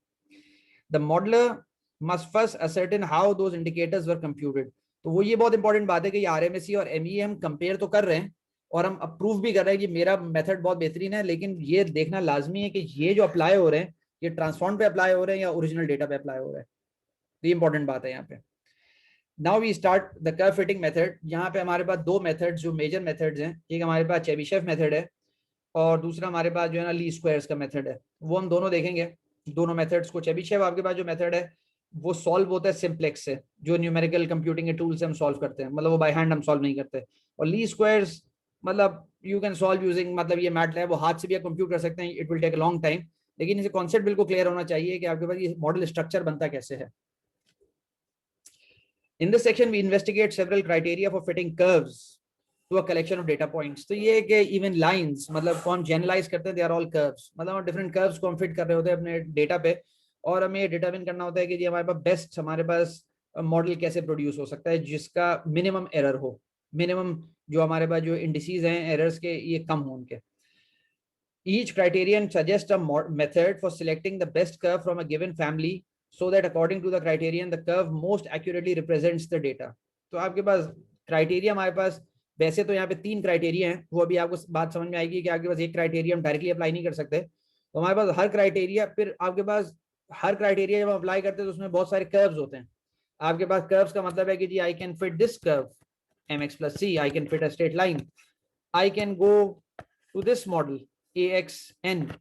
The modeller must first ascertain how those indicators were computed. तो वो ये बहुत इंपॉर्टेंट बात है कि RMSE और MEE हम कंपेयर तो कर रहे हैं और हम अप्रूव भी कर रहे हैं कि मेरा मेथड बहुत बेहतरीन है, लेकिन ये देखना लाजमी है कि ये जो अप्लाई हो रहे हैं ये ट्रांसफॉर्म पे अप्लाई हो रहे हैं या ओरिजिनल डेटा पे अप्लाई हो रहे हैं। तो ये इंपॉर्टेंट बात है यहाँ पे। Now we start the curve fitting method. यहाँ पे हमारे पास दो मेथड्स जो मेजर मेथड्स हैं, एक हमारे पास चेबीशेव मेथड है और दूसरा हमारे पास जो है ना ली स्क्वायर्स का मेथड है। वो हम दोनों देखेंगे, दोनों मेथड्स को। चेबीशेव आपके पास जो मेथड है वो सॉल्व होता है सिंप्लेक्स से, जो न्यूमेरिकल कंप्यूटिंग के टूल से हम सॉल्व करते हैं, मतलब वो बाय हैंड हम सॉल्व नहीं करते। और ली स्क्वायर्स मतलब यू कैन सॉल्व यूजिंग, मतलब ये मैटलैब, वो हाथ से भी कंप्यूट कर सकते हैं, it will take a long time, लेकिन इसे कॉन्सेप्ट बिल्कुल क्लियर होना चाहिए कि आपके पास ये मॉडल स्ट्रक्चर बनता कैसे है। In this section, we investigate several criteria for fitting curves to a collection of data points. तो ये कि even lines, मतलब को हम generalize करते हैं, they are all curves, मतलब हम different curves को हम fit कर रहे होते हैं अपने data पे, और हमें ये determine करना होता है कि जी हमारे पास best, हमारे पास मॉडल कैसे प्रोड्यूस हो सकता है जिसका मिनिमम एरर हो, मिनिमम जो हमारे पास जो इंडिसेस हैं एरर्स के ये कम हो उनके। Each criterion suggests a method for selecting the best curve from a given family so that according to the criterion the curve most accurately represents the data। तो आपके पास क्राइटेरिया, हमारे पास वैसे तो यहाँ पे 3 क्राइटेरिया हैं, वो अभी आपको बात समझ में आएगी कि आपके पास एक क्राइटेरिया हम डायरेक्टली अप्लाई नहीं कर सकते। तो हमारे पास हर क्राइटेरिया, फिर आपके पास हर क्राइटेरिया जब अप्लाई करते हैं तो उसमें बहुत सारे कर्व्स होते हैं। आपके पास कर्व्स का मतलब है कि जी I can fit this curve mx+c, I can fit a straight line, I can go to this model AXN,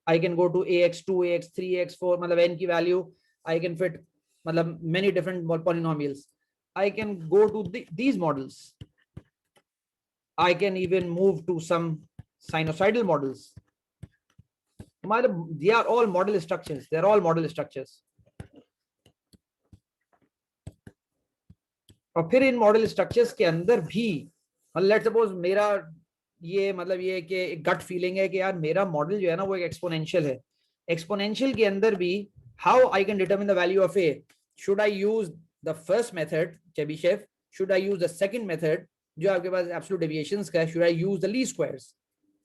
I can go to AX2, AX3, AX4, मतलब n की वैल्यू I can fit मतलब many different polynomials. I can go to these models. I can even move to some sinusoidal models. They are all model structures. They are all model structures. और फिर इन model structures के अंदर भी let's suppose मेरा ये मतलब ये कि एक गट फीलिंग है कि यार मेरा मॉडल जो है ना वो एक एक्सपोनेंशियल है। एक्सपोनेंशियल के अंदर भी how I can determine the value of a, should I use the first method Chebyshev, should I use the second method जो आपके पास एब्सोल्यूट डेविएशंस का है, शुड आई यूज द ली स्क्वायर्स।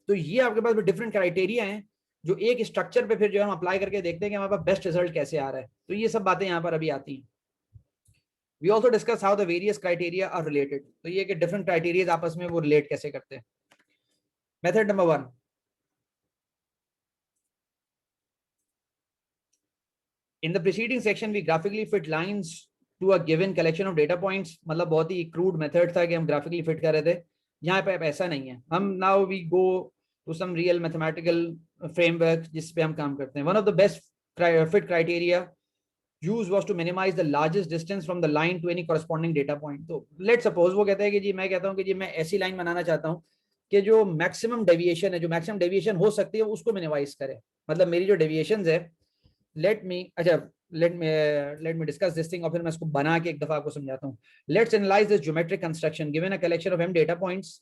तो ये आपके पास डिफरेंट क्राइटेरिया हैं जो एक स्ट्रक्चर पे फिर जो हम अप्लाई करके देखते हैं कि हमारे पास बेस्ट रिजल्ट कैसे आ रहा है। तो ये सब बातें यहाँ पर अभी आती हैं। We also discuss how the various criteria are related. तो ये कि different criteria आपस में वो relate कैसे करते हैं। Method number 1. In the preceding section, we graphically fit lines to a given collection of data points. मतलब बहुत ही crude method था कि हम graphically fit कर रहे थे। यहाँ पे ऐसा नहीं है। हम now we go to some real mathematical framework जिस पे हम काम करते हैं। One of the best fit criteria use was to minimize the largest distance from the line to any corresponding data point. तो let's suppose वो कहता है कि जी मैं कहता हूँ कि जी मैं ऐसी लाइन बनाना चाहता हूँ कि जो मैक्सिमम डेविएशन है, जो मैक्सिमम डेविएशन हो सकती है उसको मिनिमाइज करे। मतलब मेरी जो डेविएशंस है, let me discuss this thing और फिर मैं इसको बना के एक दफा आपको समझाता हूँ। Let's analyse this geometric construction given a collection of m data points.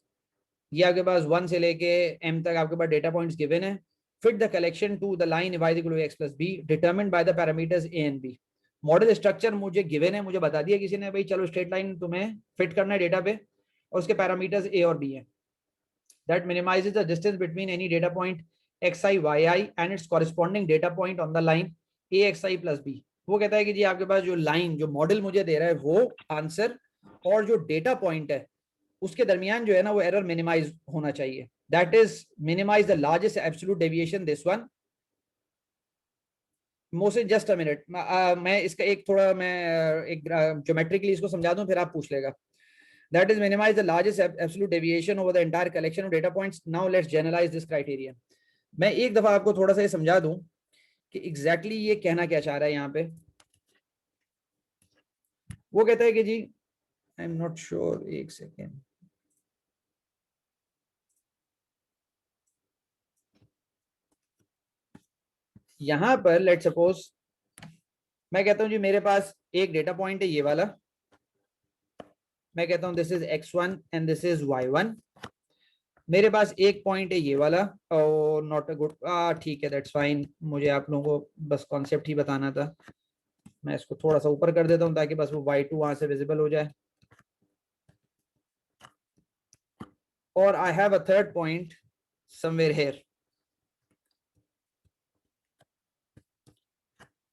ये आपके पास 1 से लेके m तक आपके पास डेटा पॉइंट्स गिवन है। Fit the collection to the line y equal to x+b determined by the parameters a and b। Model structure मुझे गिवन है, मुझे बता दिया किसी ने, भाई चलो स्ट्रेट लाइन तुम्हें फिट करना है डेटा पे और उसके पैरामीटर्स a और b हैं। That minimises the distance between any data point xi yi and it's corresponding data point on the line axi plus b। वो कहता है कि जी आपके पास जो लाइन, जो मॉडल मुझे दे रहा है वो आंसर और जो डेटा पॉइंट है उसके दरमियान जो है ना वो एरर मिनिमाइज होना चाहिए। That is minimise the largest absolute deviation, this one. Mostly just a minute, मैं इसका एक थोड़ा मैं एक ज्योमेट्रिकली इसको समझा दूं फिर आप पूछ लेगा। That is minimize the largest absolute deviation over the entire collection of data points. Now let's generalize this criteria. मैं एक दफा आपको थोड़ा सा ये समझा दूं कि एग्जैक्टली ये कहना क्या चाह रहा है यहाँ पे। वो कहता है कि जी आई एम नॉट श्योर, एक सेकेंड, यहां पर लेट सपोज मैं कहता हूं जी मेरे पास एक डेटा पॉइंट है ये वाला, मैं कहता हूं this is x1 and this is y1। मेरे पास एक पॉइंट है ये वाला और नॉट अ गुड, ठीक है दैट्स फाइन, मुझे आप लोगों को बस कॉन्सेप्ट ही बताना था। मैं इसको थोड़ा सा ऊपर कर देता हूं ताकि बस वो y2 वहां से विजिबल हो जाए। और I have a third point somewhere here.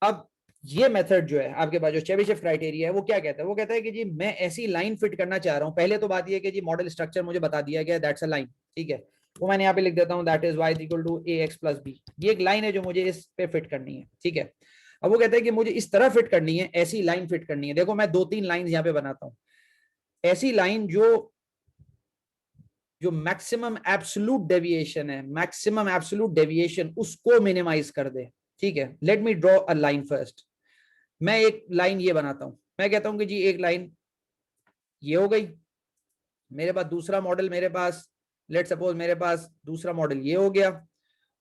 अब ये मेथड जो है आपके पास, जो चेबीशेव क्राइटेरिया है, वो क्या कहता है? वो कहता है कि जी मैं ऐसी लाइन फिट करना चाह रहा हूँ। पहले तो बात ये है कि जी मॉडल स्ट्रक्चर मुझे बता दिया गया, दैट्स अ लाइन, ठीक है, वो मैंने यहाँ पे लिख देता हूँ, that is y equal to ax plus b। ये एक लाइन है जो मुझे इस पे फिट करनी है, ठीक है। अब वो कहता है कि मुझे इस तरह फिट करनी है, ऐसी लाइन फिट करनी है। देखो मैं 2-3 लाइन यहाँ पे बनाता हूँ, ऐसी लाइन जो जो मैक्सिमम एब्सोल्यूट डेविएशन है, मैक्सिमम एब्सोल्यूट डेविएशन उसको मिनिमाइज कर दे, ठीक है। Let me draw a line first. मैं एक लाइन ये बनाता हूं, मैं कहता हूं कि जी एक लाइन ये हो गई मेरे पास। दूसरा मॉडल मेरे पास, लेट सपोज मेरे पास दूसरा मॉडल ये हो गया,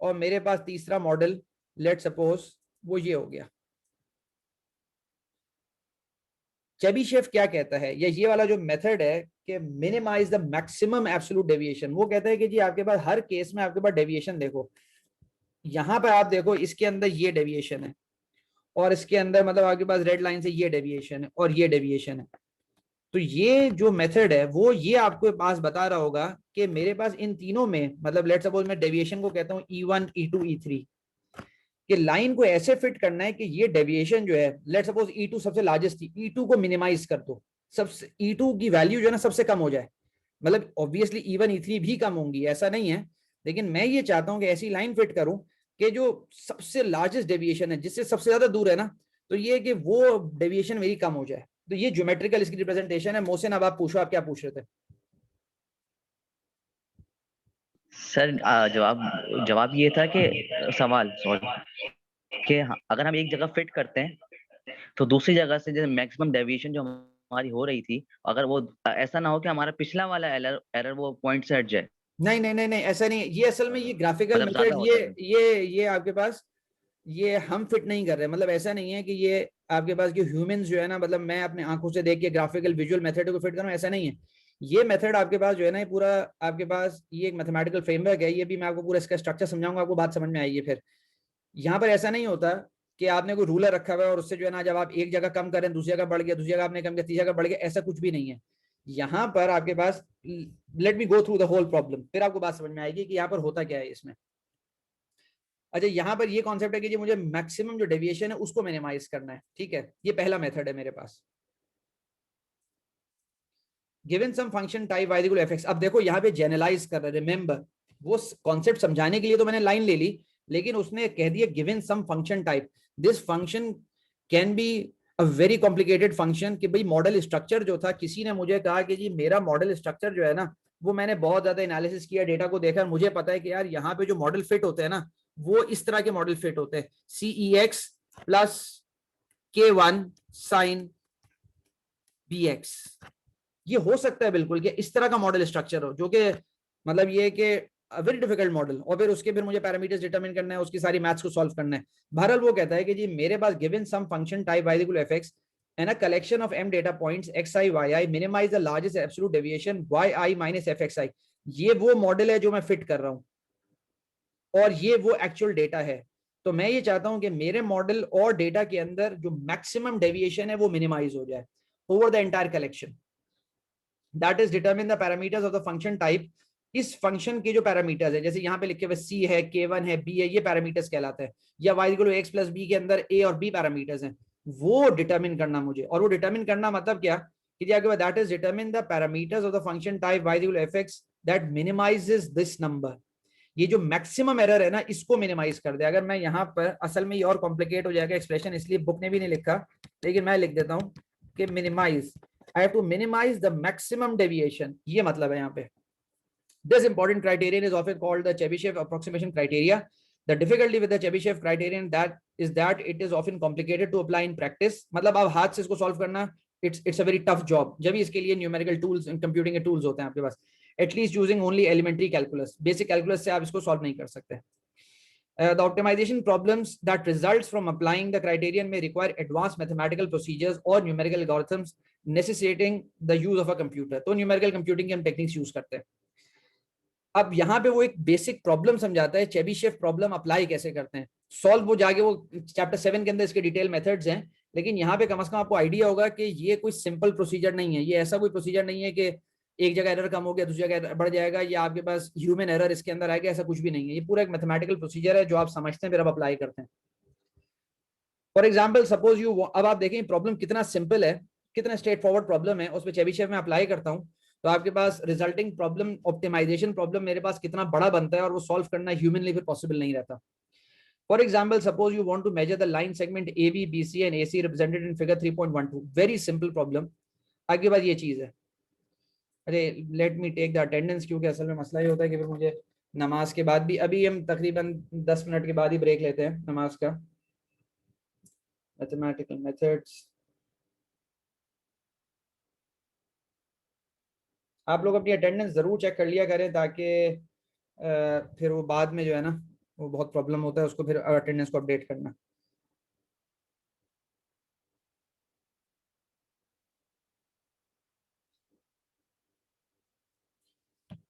और मेरे पास तीसरा मॉडल लेट सपोज वो ये हो गया। चेबीशेव क्या कहता है, या ये वाला जो मेथड है कि minimise the maximum absolute deviation, वो कहता है कि जी आपके पास हर केस में आपके पास डेविएशन देखो, यहां पर आप देखो इसके अंदर ये डेविएशन है, और इसके अंदर मतलब आपके पास रेड लाइन से ये डेविएशन है, और ये डेविएशन है। तो ये जो मेथड है वो ये आपको पास बता रहा होगा कि मेरे पास इन तीनों में, मतलब लेट सपोज मैं डेविएशन को कहता हूँ E1 E2 E3, कि लाइन को ऐसे फिट करना है कि ये डेविएशन जो है, लेट सपोज E2 सबसे लार्जेस्ट थी, E2 को मिनिमाइज कर दो, सबसे E2 की वैल्यू जो है ना सबसे कम हो जाए। मतलब ऑब्वियसली E1 E3 भी कम होंगी, ऐसा नहीं है, लेकिन मैं ये चाहता हूं कि ऐसी लाइन फिट करूं कि जो सबसे लार्जेस्ट डेविएशन है, जिससे सबसे ज्यादा दूर है ना, तो ये कि वो डेविएशन मेरी कम हो जाए। तो ये ज्योमेट्रिकल इसकी रिप्रेजेंटेशन है। मोहसिन अब आप पूछो, आप क्या पूछ रहे थे? सर जवाब ये था कि सवाल सॉरी कि अगर हम एक जगह फिट करते हैं तो दूसरी जगह से जैसे मैक्सिमम डेविएशन जो हमारी हो रही थी, अगर वो ऐसा ना हो कि हमारा पिछला वाला एरर वो पॉइंट से हट जाए। नहीं नहीं नहीं नहीं, ऐसा नहीं है। ये असल में ये ग्राफिकल मतलब ज्यादा मेथड, होता है। ये आपके पास, ये हम फिट नहीं कर रहे। मतलब ऐसा नहीं है कि ये आपके पास कि ह्यूमंस जो है ना, मतलब मैं अपने आंखों से देख के ग्राफिकल विजुअल मेथड को फिट करूं, ऐसा नहीं है। ये मेथड आपके पास जो है ना, ये पूरा आपके पास ये एक मैथमेटिकल फ्रेमवर्क है। ये भी मैं आपको पूरा इसका स्ट्रक्चर समझाऊंगा, आपको बात समझ में आएगी फिर। यहाँ पर ऐसा नहीं होता कि आपने कोई रूलर रखा हुआ है और उससे जो है ना, जब आप एक जगह कम करें दूसरी जगह बढ़ गया, दूसरी जगह आपने कम किया तीसरी जगह बढ़ गया, ऐसा कुछ भी नहीं है। यहाँ पर आपके पास, let me go through the whole problem, फिर आपको बात समझ में आएगी कि यहाँ पर होता क्या है इसमें। अच्छा, यहाँ पर ये कॉन्सेप्ट है कि मुझे मैक्सिमम जो डेविएशन है उसको मिनिमाइज करना है, ठीक है। ये पहला मेथड है मेरे पास। Given some function type y equal fx। अब देखो यहाँ पे जनरलाइज कर रहे हैं, रिमेंबर वो कॉन्सेप्ट समझाने के लिए तो मैंने लाइन ले ली, लेकिन उसने कह दिया given some function type, this function can be a very complicated function. कि भाई मॉडल स्ट्रक्चर जो था, किसी ने मुझे कहा कि जी मेरा मॉडल स्ट्रक्चर जो है ना, वो मैंने बहुत ज्यादा एनालिसिस किया, डेटा को देखा, मुझे पता है कि यार यहाँ पे जो मॉडल फिट होते हैं ना, वो इस तरह के मॉडल फिट होते हैं, CEX plus K1 sign BX। ये हो सकता है बिल्कुल कि इस तरह का मॉडल स्ट्रक्चर हो, जो कि मतलब ये कि वेरी डिफिकल्ट मॉडल, और फिर उसके फिर मुझे पैरामीटर्स डिटरमिन करना है, उसकी सारी मैथ्स को सॉल्व करना है। बहरहाल वो कहता है कि जी मेरे पास given some function type y equal fx and a collection of m data points xi yi minimize the largest absolute deviation yi minus fxi। ये वो मॉडल है जो मैं फिट कर रहा हूं, और ये वो एक्चुअल डेटा है। तो मैं ये चाहता हूं कि मेरे मॉडल और डेटा के अंदर जो मैक्सिमम डेविएशन है वो मिनिमाइज हो जाए over the entire collection. That is determine the parameters of the function type. इस फंक्शन के जो पैरामीटर्स है, जैसे यहाँ पे लिखे हुए C है, K1 है, B है, ये पैरामीटर्स कहलाते हैं। या y equal to x plus b के अंदर A और B पैरामीटर्स हैं, वो डिटरमिन करना मुझे। और वो डिटरमिन करना मतलब क्या कि आपके पास that is determine the parameters of the function type y equal to fx that minimizes this number. ये जो मैक्सिमम एरर है ना, इसको मिनिमाइज कर दे। अगर मैं यहाँ पर, असल में ये और कॉम्प्लिकेट हो जाएगा एक्सप्रेशन, इसलिए बुक ने भी नहीं लिखा, लेकिन मैं लिख देता हूँ कि minimise, I have to minimize the maximum deviation। ये मतलब है यहाँ पे। This important criterion is often called the Chebyshev approximation criteria। The difficulty with the Chebyshev criterion is that it is often complicated to apply in practice। मतलब आप हाथ से इसको सॉल्व करना, it's a very tough job। जब भी इसके लिए न्यूमेरिकल टूल्स, कंप्यूटिंग के टूल्स होते हैं आपके पास, at least using only elementary calculus, basic calculus से आप इसको सॉल्व नहीं कर सकते। The optimization problems that results from applying the criterion may require advanced mathematical procedures or numerical algorithms necessitating the use of a computer। तो numerical computing की हम techniques use करते हैं। अब यहाँ पे वो एक बेसिक प्रॉब्लम समझाता है, चेबीशेव प्रॉब्लम अप्लाई कैसे करते हैं, सॉल्व वो जाके वो चैप्टर 7 के अंदर इसके डिटेल मेथड्स हैं। लेकिन यहाँ पे कम से कम आपको आइडिया होगा कि ये कोई सिंपल प्रोसीजर नहीं है। ये ऐसा कोई प्रोसीजर नहीं है कि एक जगह एरर कम हो गया दूसरी जगह बढ़ जाएगा, या आपके पास ह्यूमन एरर इसके अंदर आएगा, ऐसा कुछ भी नहीं है। ये पूरा एक मैथमेटिकल प्रोसीजर है जो आप समझते हैं फिर आप अप्लाई करते हैं। फॉर एग्जाम्पल सपोज यू, अब आप देखें प्रॉब्लम कितना सिंपल है, कितना स्ट्रेट फॉरवर्ड प्रॉब्लम है, उस पर चेबीशेव में अप्लाई करता हूँ तो आपके पास रिजल्टिंग प्रॉब्लम, ऑप्टिमाइजेशन प्रॉब्लम मेरे पास कितना बड़ा बनता है और वो सॉल्व करना ह्यूमनली फिर पॉसिबल नहीं रहता। For example suppose you want to measure the line segment A B B C and A C represented in figure 3.12, very simple problem. आपके पास ये चीज है, अरे let me take the attendance, क्योंकि असल में मसला ये होता है कि फिर मुझे नमाज के बाद भी, अभी हम तकरीबन 10 मिनट के बाद ही ब्रेक लेते हैं नमाज का। मैथमेटिकल मेथड्स, आप लोग अपनी अटेंडेंस जरूर चेक कर लिया करें ताकि फिर वो बाद में जो है ना वो बहुत प्रॉब्लम होता है उसको फिर अटेंडेंस को अपडेट करना।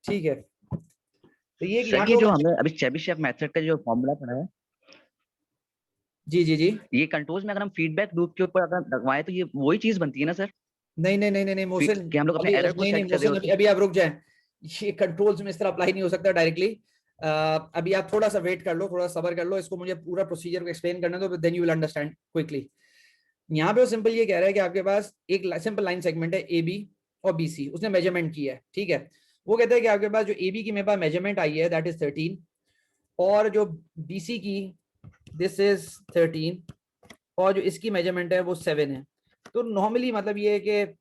ठीक है, तो ये सर यहाँ ये पे जो हमने अभी चेबीशेव मेथड का जो फॉर्मूला पढ़ा है, जी जी जी, ये कंट्रोल्स में अगर हम फीडबैक लूप के ऊपर अगर लगवाएं तो ये वही चीज बनती है ना सर, नहीं नहीं नहीं नहीं नहीं मोहसिन, कि हम लोग अपने अभी एरर को नहीं नहीं सेट कर रहे मोहसिन, होते अभी हैं। अभी आप रुक जाएं, ये कंट्रोल्स में इस तरह अप्लाई नहीं हो सकता डायरेक्टली। अभी आप थोड़ा सा वेट कर लो, थोड़ा सब्र कर लो, इसको मुझे पूरा प्रोसीजर को एक्सप्लेन करने दो, then you will understand quickly. यहाँ पे वो सिंपल ये कह रहा है कि आपके पास एक सिंपल लाइन सेगमेंट है ए बी और बी सी, उसने मेजरमेंट किया है, ठीक है। वो कहता है कि आपके पास जो ए बी की मेरे पास मेजरमेंट आई है दैट इज 13, और जो बी सी की दिस इज 13, और जो इसकी मेजरमेंट है वो 7 है। तो नॉर्मली मतलब ये है कि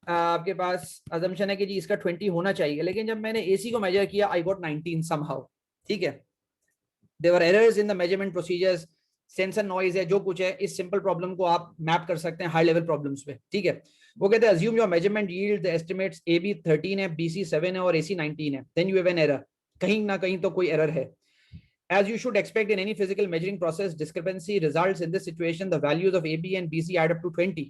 आपके पास अजम्पशन है कि जी इसका 20 होना चाहिए, लेकिन जब मैंने एसी को मेजर किया आई गॉट 19 समहाउ, ठीक है। There were errors in the measurement procedures, sensor noise है, जो कुछ है, इस सिंपल प्रॉब्लम को आप मैप कर सकते हैं हाई लेवल प्रॉब्लम्स पे, ठीक है। वो कहते हैं assume your measurement yield the estimates A B 13 है, बी सी 7 है और ए सी 19 है, then you have an error, कहीं ना कहीं तो कोई एरर है। As you should expect in any physical measuring process, discrepancy results in this situation. The values of AB and BC add up to 20.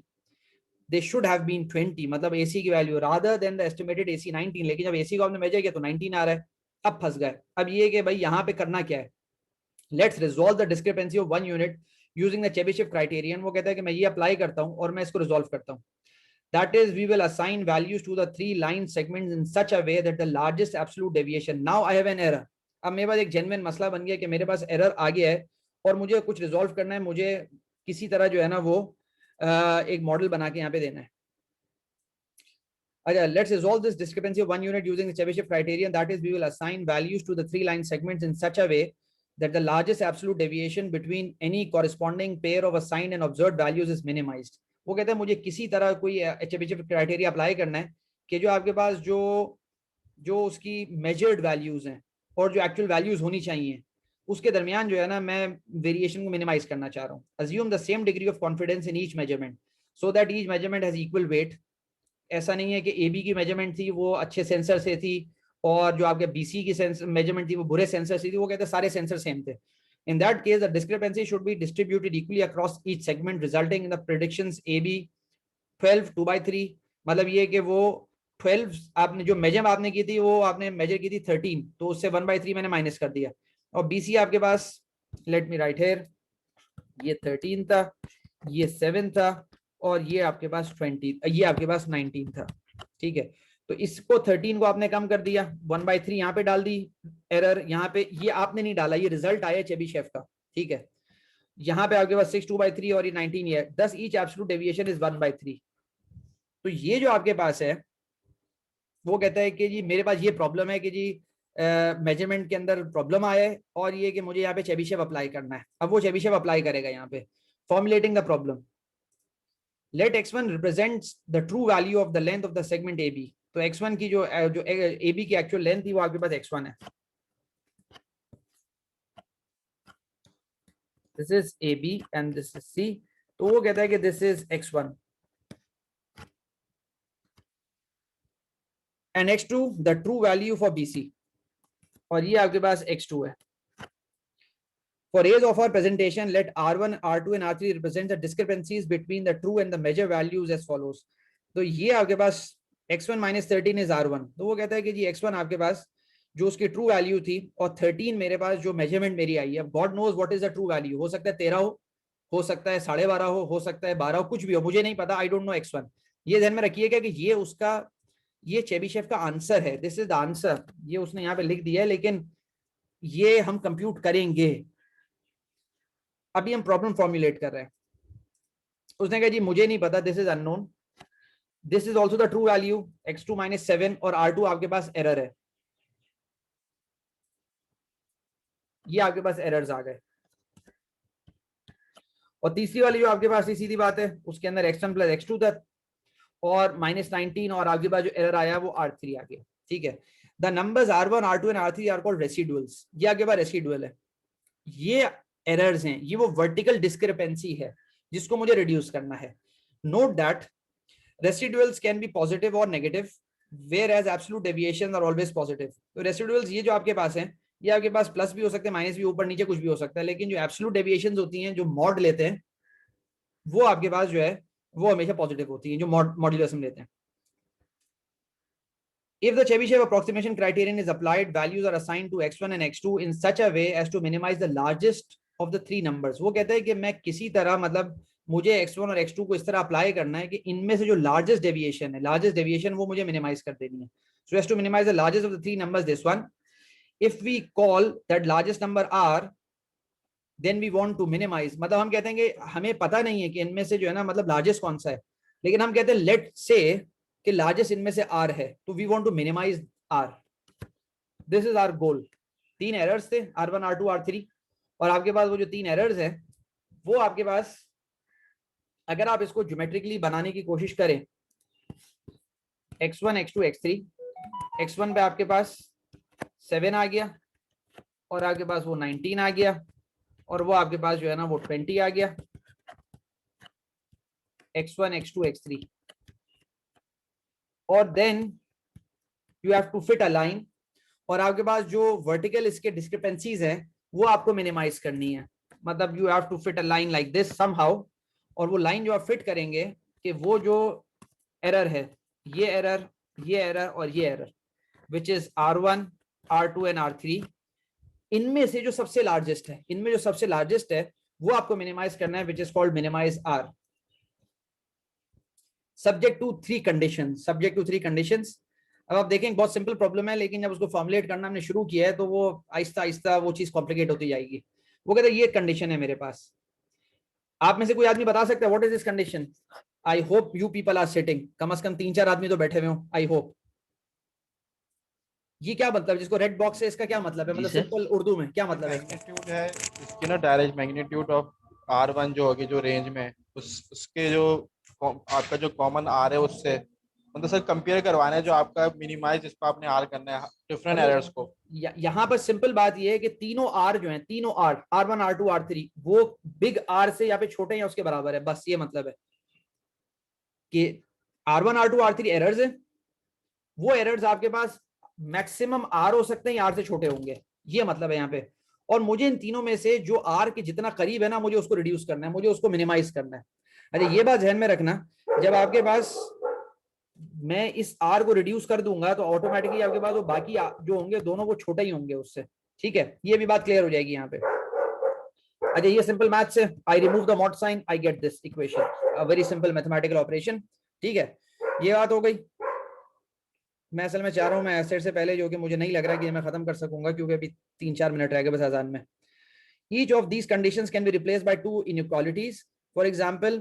They should have been 20, मतलब AC की value rather than the estimated AC 19, लेकिन जब AC को आपने major किया तो 19 आ रहा है, अब फंस गए। अब ये कि भाई यहाँ पे करना क्या है, let's resolve the discrepancy of one unit using the Chebyshev criterion. वो कहता है कि मैं ये अप्लाई करता हूँ और मैं इसको रिजॉल्व करता हूँ। That is, we will assign values to the 3 line segments in such a way that the largest absolute deviation. Now I have an error. अब मेरे पास एक जेन्युइन मसला बन गया कि मेरे पास एरर आ गया है और मुझे कुछ रिजॉल्व करना है, मुझे किसी तरह जो है ना वो एक मॉडल बना के यहाँ पे देना है। अच्छा, let's resolve this discrepancy of one unit using the Chebyshev criterion. That is, we will assign values to the 3 line segments in such a way that the largest absolute deviation between any corresponding pair of assigned and observed values is minimized. वो कहते हैं मुझे किसी तरह कोई Chebyshev criteria apply करना है कि जो आपके पास जो उसकी मेजर्ड वैल्यूज हैं और जो एक्चुअल वैल्यूज होनी चाहिए उसके दरमियान जो है ना मैं वेरिएशन को मिनिमाइज करना चाह रहा हूँ। Assume the same degree of confidence in each measurement so that each measurement has equal weight. ऐसा नहीं है कि ए बी की मेजरमेंट थी वो अच्छे सेंसर से थी और जो आपके बीसी की मेजरमेंट थी वो बुरे सेंसर से थी, वो कहते सारे सेंसर सेम थे। In that case, the discrepancy should be distributed equally across each segment, resulting in the predictions AB 12 2/3। मतलब ये कि वो 12 आपने जो मेजर आपने की थी वो आपने मेजर की थी 13, तो उससे 1/3 मैंने माइनस कर दिया। और BC आपके पास, लेट मी राइट हियर, ये 13 था, ये 7 था और ये आपके पास 20, ये आपके पास 19 था, ठीक है। तो इसको 13 को आपने कम कर दिया, 1/3 यहाँ पे डाल दी एरर, यहाँ पे ये आपने नहीं डाला, ये रिजल्ट आया चेबीशेव का, ठीक है। यहाँ पे आपके पास 6 2/3 और ये 19 है, 10 ईच एब्सोल्यूट डेविएशन इज 1/3। तो ये जो आपके पास है वो कहता है कि जी मेरे पास ये प्रॉब्लम है कि जी मेजरमेंट के अंदर प्रॉब्लम आया है और ये कि मुझे यहाँ पे चेबीशेव अप्लाई करना है। अब वो चेबीशेव अप्लाई करेगा यहाँ पे, formulating the problem. Let x1 represents the true value of the length of the segment AB. तो x1 की जो AB की एक्चुअल लेंथ थी वो आपके पास x1 है। This is AB and this is C. तो वो कहता है कि this is x1 and x2 the true value for BC, और ये आपके पास x2 है। For ease of our presentation, let R1, R2 and R3 represent the discrepancies between the true and the measure values as follows. तो ये आपके पास x1 minus 13 is R1। तो वो कहता है कि जी x1 आपके पास जो उसकी ट्रू वैल्यू थी और 13 मेरे पास जो मेजरमेंट मेरी आई है। अब God knows what is the true value, हो सकता है 13 हो सकता है 12.5 हो सकता है 12 कुछ भी हो, मुझे नहीं पता, आई डोंट नो x1। ये ध्यान में रखिएगा कि ये उसका, ये चेबीशेव का आंसर है, दिस इज द आंसर, ये उसने यहाँ पे लिख दिया है, लेकिन ये हम कंप्यूट करेंगे। अभी हम प्रॉब्लम फॉर्मुलेट कर रहे हैं। उसने कहा जी मुझे नहीं पता, this is unknown, this is also the true value x2 - 7 और r2 आपके पास एरर है, ये आपके पास एरर्स आ गए। और तीसरी वाली जो आपके पास सीधी बात है, उसके अंदर x1 + x2 था और -19 और आपके पास जो एरर आया वो r3 आ गया। ठीक है, the numbers r1, r2 and r3 are called residuals. ये आपके पास रेसिडुअल है, ये एरर्स हैं, ये वो वर्टिकल डिस्क्रिपेंसी है जिसको मुझे रिड्यूस करना है। Note that residuals can be positive और negative, where as absolute deviation are always positive. तो रेसिडुअल्स ये जो आपके पास हैं, ये आपके पास प्लस भी हो सकते हैं, माइनस भी, ऊपर नीचे कुछ भी हो सकता है, लेकिन जो एब्सोल्यूट डेविएशंस होती हैं, जो मॉड लेते हैं, वो आपके पास जो है वो हमेशा पॉजिटिव होती हैं, जो मॉड्यूलस हम लेते हैं। If the Chebyshev approximation criterion is applied, values are assigned to x1 and x2 in such a way as to minimize the largest of the three numbers. वो कहता है कि मैं किसी तरह, मतलब मुझे x1 और x2 को इस तरह अप्लाई करना है कि इनमें से जो लार्जेस्ट डेविएशन है, लार्जेस्ट डेविएशन वो मुझे मिनिमाइज कर देनी है। So as to minimize the largest of the three numbers, this one, if we call that largest number r, then we want to minimize, मतलब हम कहते हैं कि हमें पता नहीं है कि इनमें से जो है ना, मतलब लार्जेस्ट कौन सा है, लेकिन हम कहते हैं लेट से कि लार्जेस्ट इनमें से आर है, तो we want to minimise r, this is our goal. 3 errors थे, r1, r2, r3, और आपके पास वो जो 3 एरर्स हैं वो आपके पास, अगर आप इसको ज्योमेट्रिकली बनाने की कोशिश करें, x1, x2, x3, x1 पे आपके पास 7 आ गया और आपके पास वो 19 आ गया और वो आपके पास जो है ना वो 20 आ गया, x1, x2, x3, और then you have to fit a line, और आपके पास जो वर्टिकल इसके डिस्क्रिपेंसीज हैं वो आपको मिनिमाइज करनी है, मतलब you have to fit a line like this somehow, और वो लाइन जो आप फिट करेंगे कि वो जो एरर है, ये एरर, ये एरर और ये error, which is r1, r2 and r3, इनमें से जो सबसे लार्जेस्ट है, इनमें जो सबसे लार्जेस्ट है वो आपको मिनिमाइज करना है, which is called minimise r, subject to 3 conditions, subject to 3 conditions. अब आप देखें बहुत सिंपल प्रॉब्लम है, लेकिन जब उसको फॉर्मुलेट करना हमने शुरू किया है तो वो आहिस्ता आहिस्ता वो चीज कॉम्प्लिकेट होती जाएगी। वो कहते हैं ये कंडीशन है मेरे पास, आप में से कोई आदमी बता सकता है what is this condition? I hope you people are sitting, कम से कम 3-4 आदमी तो बैठे हुए हो, आई होप। ये क्या मतलब, जिसको रेड बॉक्स है, इसका क्या मतलब है, मतलब सिंपल उर्दू में क्या मतलब है? मैग्नीट्यूड है इसकी ना, डायरेक्ट मैग्नीट्यूड ऑफ r1 जो होगी जो रेंज में, उसके जो आपका जो कॉमन r है उससे, मतलब सर कंपेयर करवाना है जो आपका मिनिमाइज, जिसको आपने r करना है डिफरेंट एरर्स को। यहाँ पर सिंपल बात ये है कि तीनों r जो हैं, तीनों r, r1, r2, r3, वो बिग r से यहाँ पे छोटे या उसके बराबर है, बस ये मतलब है कि r1, r2, r3 एरर्स है, वो एरर्स आपके पास मैक्सिमम r हो सकते हैं या r से छोटे होंगे, ये मतलब है यहाँ पे। और मुझे इन तीनों में से जो r के जितना करीब है ना, मुझे उसको रिड्यूस करना है, मुझे उसको मिनिमाइज करना है। अच्छा ये बात ध्यान में रखना, जब आपके पास मैं इस r को रिड्यूस कर दूंगा तो ऑटोमेटिकली आपके पास वो बाकी जो होंगे दोनों वो छोटे ही होंगे उससे, ठीक है, ये भी बात क्लियर हो जाएगी यहाँ पे। अच्छा ये सिंपल मैथ्स है, I remove the mod sine, I get this equation, a very simple mathematical operation, ठीक है, ये बात हो गई। मैं असल में चाह रहा हूँ मैं एसेट से पहले, जो कि मुझे नहीं लग रहा कि मैं खत्म कर सकूंगा क्योंकि अभी 3-4 मिनट रह गए बस अजान में। Each of these conditions can be replaced by 2 inequalities. For example,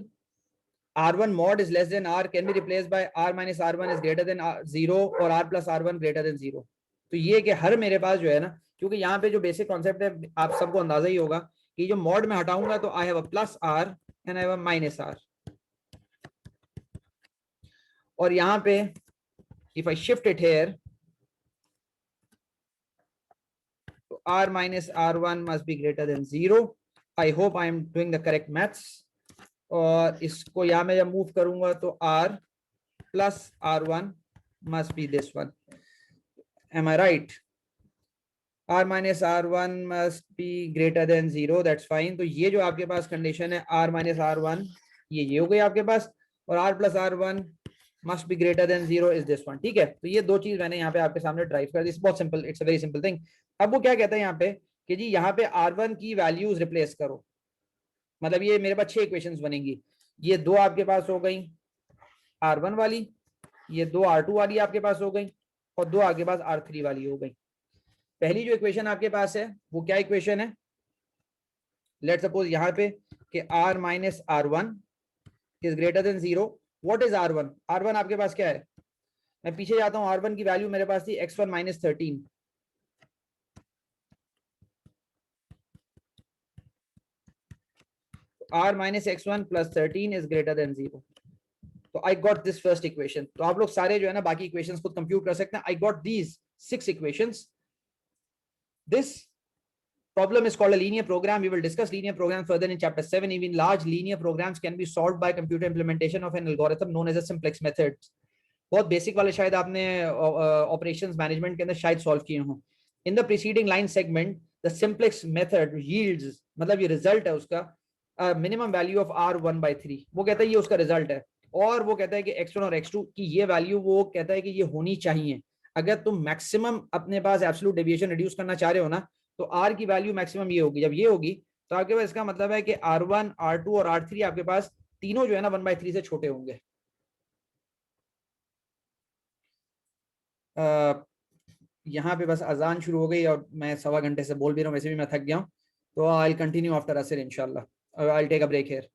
r1 mod is less than r can be replaced by r minus r1 is greater than 0 और r plus r1 greater than 0. तो ये कि हर मेरे पास जो है ना, क्योंकि यहाँ पे जो बेसिक कॉन्सेप्ट है आप सबको अंदाजा ही होगा कि जो मॉड में हटाऊंगा तो I have a plus r and I have a minus r, और यहाँ पे if I shift it here, so r minus r1 must be greater than 0. I hope I am doing the correct maths. और इसको यहाँ में जब move करूंगा तो r plus r1 must be this one. Am I right? r minus r1 must be greater than 0. That's fine. तो ये जो आपके पास कंडीशन है r minus r1, ये हो गई आपके पास, और r plus r1 must be greater than 0 is this one, ठीक है। तो ये दो चीज मैंने यहाँ पे आपके सामने ड्राइव कर दी, बहुत simple, it's a very simple thing. अब वो क्या कहता है यहाँ पे कि जी यहाँ पे r1 की वैल्यूज रिप्लेस करो, मतलब ये मेरे पास 6 इक्वेशंस बनेंगी, ये 2 आपके पास हो गई r1 वाली, ये 2 r2 वाली आपके पास हो गई, और 2 आपके पास r3 वाली हो गई। पहली जो इक्वेशन आपके पास है वो क्या इक्वेशन है, लेट सपोज यहाँ पे कि r minus r1 is greater than 0. What is r1? r1 आपके पास क्या है? मैं पीछे जाता हूँ, r1 की वैल्यू मेरे पास थी x1 minus 13. r minus x1 plus 13 is greater than 0. तो I got this first equation. तो आप लोग सारे जो है ना बाकी इक्वेशंस खुद कंप्यूट कर सकते हैं. I got these 6 equations. This problem is called a linear program. We will discuss linear programs further in chapter 7. Even large linear programs can be solved by computer implementation of an algorithm known as a simplex method. बहुत basic वाले शायद आपने operations management के अंदर शायद solve किए हों. In the preceding line segment, the simplex method yields, मतलब ये रिजल्ट है उसका, minimum value of r1 by 3. वो कहता है ये उसका रिजल्ट है, और वो कहता है कि x1 और x2 की ये वैल्यू वो कहता है कि ये होनी चाहिए. अगर तुम मैक्सिमम अपने पास एब्सोल्यूट डेविएशन रिड्यूस करना चाह रहे हो ना, तो r की वैल्यू मैक्सिमम ये होगी. जब ये होगी तो आपके पास इसका मतलब है कि r1, r2 और r3 आपके पास तीनों जो है ना 1/3 से छोटे होंगे. यहाँ पे बस अजान शुरू हो गई और मैं 1.25 घंटे से बोल भी रहा हूँ, वैसे भी मैं थक गया हूँ. तो आई विल कंटिन्यू आफ्टर असर इंशाल्लाह. I will take a break here.